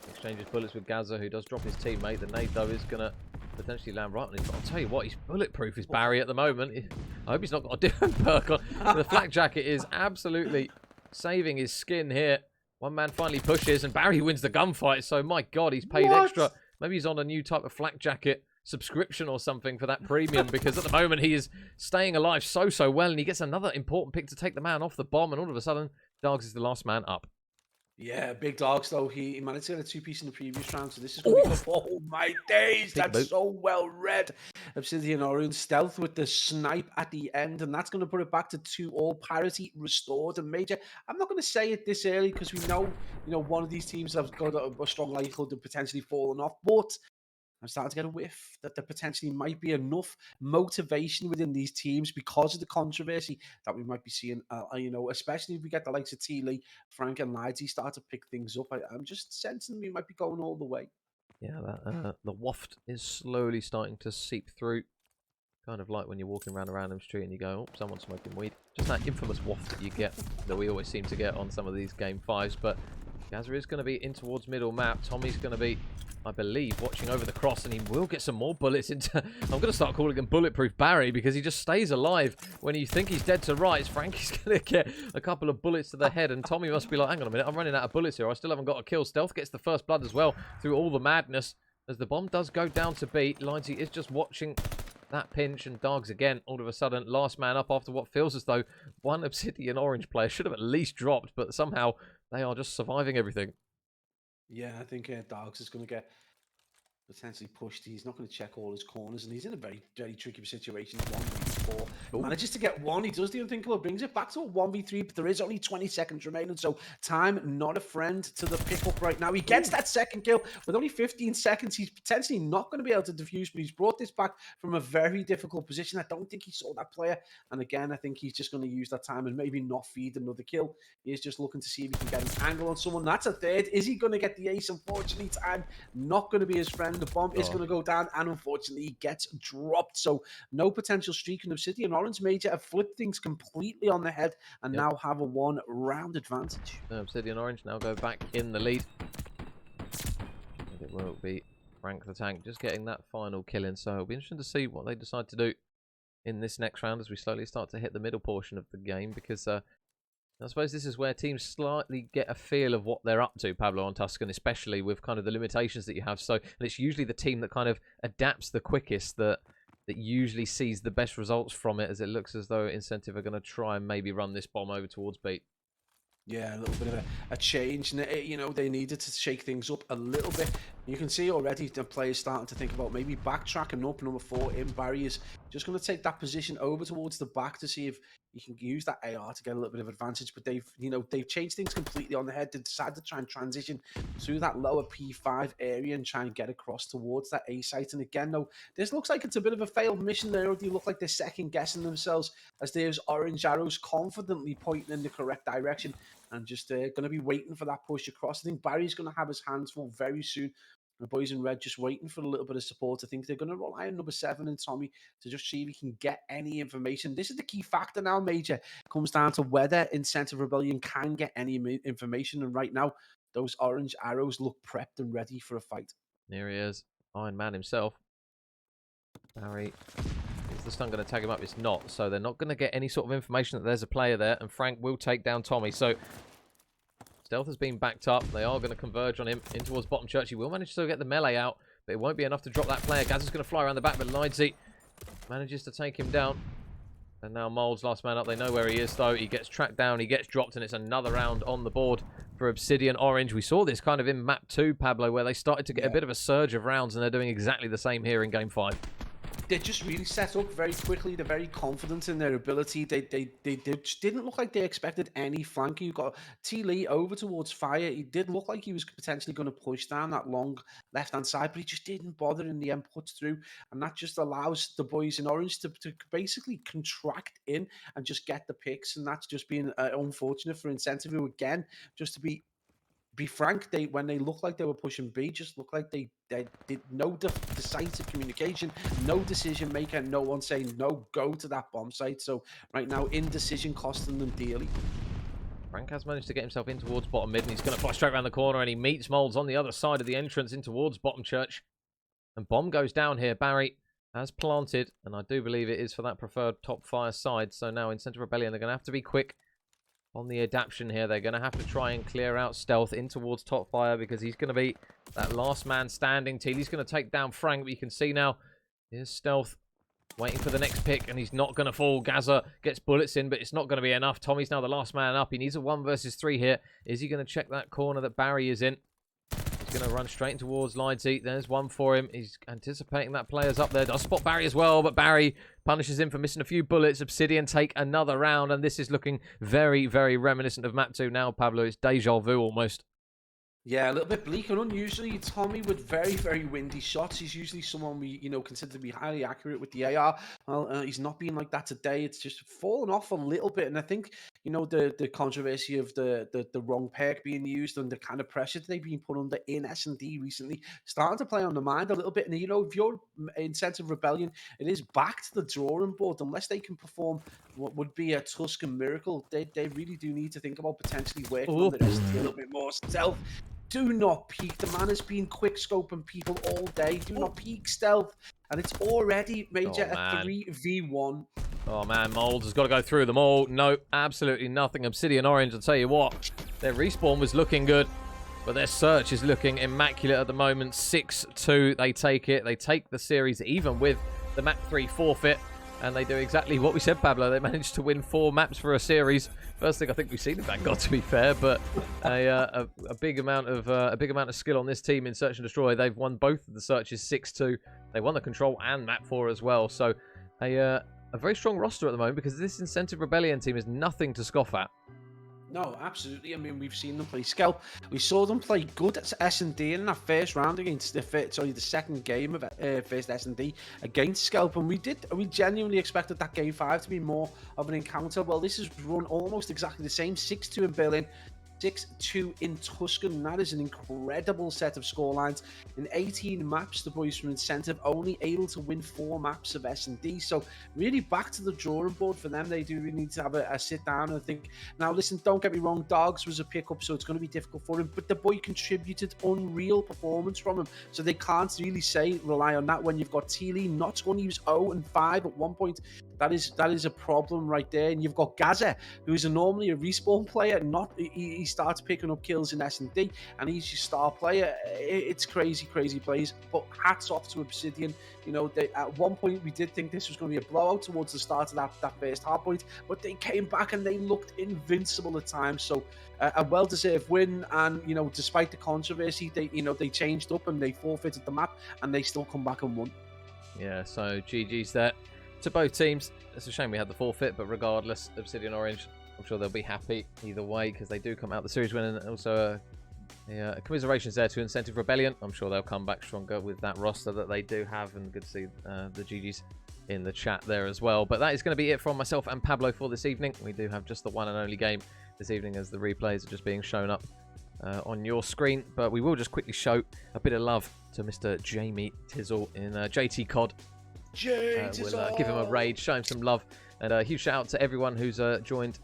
exchanges bullets with Gaza, who does drop his teammate. The nade, though, is going to potentially land right on his. But I'll tell you what, he's bulletproof, is Barry, at the moment. I hope he's not got a different perk on. The flak jacket is absolutely saving his skin here. One man finally pushes, and Barry wins the gunfight. So, my God, he's paid extra. Maybe he's on a new type of flak jacket subscription or something for that premium, because at the moment he is staying alive so well, and he gets another important pick to take the man off the bomb, and all of a sudden, Dogs is the last man up. Yeah, big Dogs, though. He managed to get a two-piece in the previous round, so this is going to be... Oh, my days! That's so well read. Obsidian Orange Stealth with the snipe at the end, and that's going to put it back to 2-all, parity restored. And Major, I'm not going to say it this early, because we know, one of these teams have got a strong likelihood of potentially falling off, but I'm starting to get a whiff that there potentially might be enough motivation within these teams because of the controversy that we might be seeing, especially if we get the likes of T-Lee, Frank and Lidesy start to pick things up. I'm just sensing we might be going all the way. Yeah, the waft is slowly starting to seep through. Kind of like when you're walking around a random street and you go, oh, someone's smoking weed. Just that infamous waft that you get, that we always seem to get on some of these game 5s. But Gaza is going to be in towards middle map. Tommy's going to be, I believe, watching over the cross, and he will get some more bullets into... I'm going to start calling him Bulletproof Barry, because he just stays alive when you think he's dead to rights. Frankie's going to get a couple of bullets to the head, and Tommy must be like, hang on a minute, I'm running out of bullets here. I still haven't got a kill. Stealth gets the first blood as well through all the madness. As the bomb does go down to B, Lidesy is just watching that pinch, and Dogs again, all of a sudden, last man up after what feels as though one Obsidian Orange player should have at least dropped, but somehow they are just surviving everything. Yeah, I think Dogs is going to get potentially pushed. He's not going to check all his corners, and he's in a very, very tricky situation. 1v4. Manages to get one. He does the unthinkable, brings it back to a 1v3, but there is only 20 seconds remaining, so time not a friend to the pickup right now. He gets that second kill with only 15 seconds. He's potentially not going to be able to defuse, but he's brought this back from a very difficult position. I don't think he saw that player, and again, I think he's just going to use that time and maybe not feed another kill. He's just looking to see if he can get an angle on someone. That's a third. Is he going to get the ace? Unfortunately, time not going to be his friend. The bomb is going to go down, and unfortunately, he gets dropped. So no potential streak. And Obsidian Orange Major have flipped things completely on the head and now have a one-round advantage. Obsidian Orange now go back in the lead. And it will be Frank the Tank just getting that final kill in. So it'll be interesting to see what they decide to do in this next round as we slowly start to hit the middle portion of the game, because I suppose this is where teams slightly get a feel of what they're up to, Pablo and Tuscan, especially with kind of the limitations that you have. So, and it's usually the team that kind of adapts the quickest that usually sees the best results from it, as it looks as though Incentive are going to try and maybe run this bomb over towards B. Yeah, a little bit of a change. They needed to shake things up a little bit. You can see already the players starting to think about maybe backtracking up. Number 4 in Barry is just going to take that position over towards the back to see if you can use that AR to get a little bit of advantage. But they've changed things completely on the head. They decided to try and transition through that lower P5 area and try and get across towards that A site. And again, though, this looks like it's a bit of a failed mission. They already look like they're second guessing themselves as there's orange arrows confidently pointing in the correct direction and just going to be waiting for that push across. I think Barry's going to have his hands full very soon. The boys in red just waiting for a little bit of support. I think they're going to rely on number 7 and Tommy to just see if he can get any information. This is the key factor now, Major. It comes down to whether Incentive Rebellion can get any information. And right now, those orange arrows look prepped and ready for a fight. There he is. Iron Man himself. Barry. Is the stun going to tag him up? It's not. So they're not going to get any sort of information that there's a player there. And Frank will take down Tommy. So Stealth has been backed up. They are going to converge on him in towards bottom church. He will manage to get the melee out, but it won't be enough to drop that player. Gaz is going to fly around the back, but Lidesy manages to take him down. And now Mold's last man up. They know where he is, though. He gets tracked down. He gets dropped, and it's another round on the board for Obsidian Orange. We saw this kind of in map 2, Pablo, where they started to get a bit of a surge of rounds, and they're doing exactly the same here in game 5. They just really set up very quickly. They're very confident in their ability. They didn't look like they expected any flank. You got T. Lee over towards fire. He did look like he was potentially going to push down that long left-hand side, but he just didn't bother in the end, puts through. And that just allows the boys in orange to basically contract in and just get the picks. And that's just being unfortunate for Incentive, who, again, just to be frank, when they looked like they were pushing B, just looked like they did no decisive communication, no decision maker, no one saying no, go to that bomb site. So right now, indecision costing them dearly. Frank has managed to get himself in towards bottom mid, and he's going to fly straight around the corner, and he meets Molds on the other side of the entrance in towards bottom church. And bomb goes down here. Barry has planted, and I do believe it is for that preferred top fire side. So now Incentive Rebellion, they're going to have to be quick on the adaptation here. They're going to have to try and clear out Stealth in towards top fire, because he's going to be that last man standing. He's going to take down Frank, but you can see now here's Stealth waiting for the next pick, and he's not going to fall. Gaza gets bullets in, but it's not going to be enough. Tommy's now the last man up. He needs a 1 versus 3 here. Is he going to check that corner that Barry is in? He's going to run straight towards Lidesy. There's one for him. He's anticipating that player's up there. Does spot Barry as well, but Barry punishes him for missing a few bullets. Obsidian take another round, and this is looking very, very reminiscent of map 2 now, Pablo. It's deja vu almost. Yeah, a little bit bleak, and unusually Tommy with very, very windy shots. He's usually someone we, consider to be highly accurate with the AR. Well, he's not being like that today. It's just fallen off a little bit, and I think, the controversy of the wrong perk being used and the kind of pressure that they've been put under in S&D recently, starting to play on the mind a little bit. And, if you're Incentive Rebellion, it is back to the drawing board. Unless they can perform what would be a Tuscan miracle, they really do need to think about potentially working on the S&D a little bit more. Stealth. Do not peek. The man has been quick scoping people all day. Do not peek Stealth. And it's already Major a 3v1. Oh man, Molds has got to go through them all. No, absolutely nothing. Obsidian Orange, I'll tell you what, their respawn was looking good, but their search is looking immaculate at the moment. 6-2, they take it. They take the series even with the map 3 forfeit. And they do exactly what we said, Pablo. They managed to win 4 maps for a series. First thing I think we've seen in Vanguard, to be fair, but a big amount of skill on this team in Search and Destroy. They've won both of the searches 6-2. They won the Control and map 4 as well. So a very strong roster at the moment, because this Incentive Rebellion team is nothing to scoff at. No, absolutely. I mean, we've seen them play Scalp. We saw them play good at S&D in that first round against the second game of first S&D against Scalp, and we genuinely expected that game 5 to be more of an encounter. Well, this has run almost exactly the same. 6-2 in Berlin, 6-2 in Tuscan. That is an incredible set of scorelines. In 18 maps, the boys from Incentive only able to win 4 maps of S&D. So really back to the drawing board for them. They do really need to have a sit down and think. Now, listen, don't get me wrong. Dogs was a pickup, so it's going to be difficult for him. But the boy contributed unreal performance from him. So they can't really rely on that when you've got T-Lee not going. He was 0-5 at one point. That is a problem right there. And you've got Gaza, who is normally a respawn player. He starts picking up kills in S&D, and he's your star player. It's crazy plays. But hats off to Obsidian. At one point we did think this was going to be a blowout towards the start of that first hard point, but they came back and they looked invincible at times. So a well-deserved win. And despite the controversy, they changed up and they forfeited the map, and they still come back and won. Yeah. So GG's there to both teams. It's a shame we had the forfeit, but regardless, Obsidian Orange, I'm sure they'll be happy either way because they do come out the series winning. And also, commiserations there to Incentive Rebellion. I'm sure they'll come back stronger with that roster that they do have, and good to see the GGs in the chat there as well. But that is going to be it from myself and Pablo for this evening. We do have just the one and only game this evening as the replays are just being shown up on your screen. But we will just quickly show a bit of love to Mr. Jamie Tizzle in JT COD. We'll give him a raid, show him some love, and a huge shout out to everyone who's joined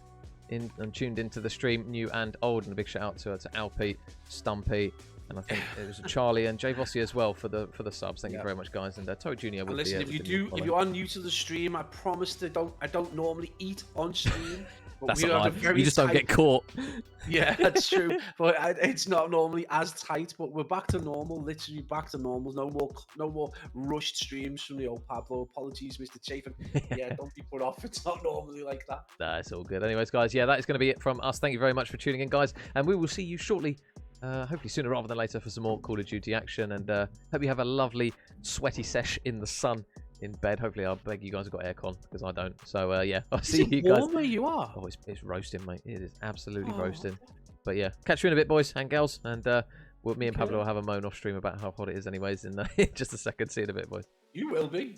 in and tuned into the stream, new and old, and a big shout out to Alpy, Stumpy, and I think it was Charlie and Jay Vossi as well for the subs. Thank you very much, guys. And Toad Junior. And listen, if you are new to the stream, I promise that I don't normally eat on stream. But that's a lie. You just don't get caught. Yeah, that's true. But it's not normally as tight. But we're back to normal. Literally back to normal. No more rushed streams from the old Pablo. Apologies, Mr. Chafin. Yeah, don't be put off. It's not normally like that. Nah, it's all good. Anyways, guys, yeah, that is going to be it from us. Thank you very much for tuning in, guys, and we will see you shortly. Hopefully sooner rather than later for some more Call of Duty action, and hope you have a lovely sweaty sesh in the sun in bed. Hopefully I'll beg you guys have got aircon because I don't. So yeah, I'll see you guys. Warm where you are? Oh, it's roasting, mate. It is absolutely roasting. But yeah, catch you in a bit, boys and girls, and me and Pablo will have a moan off stream about how hot it is anyways in just a second. See you in a bit, boys. You will be.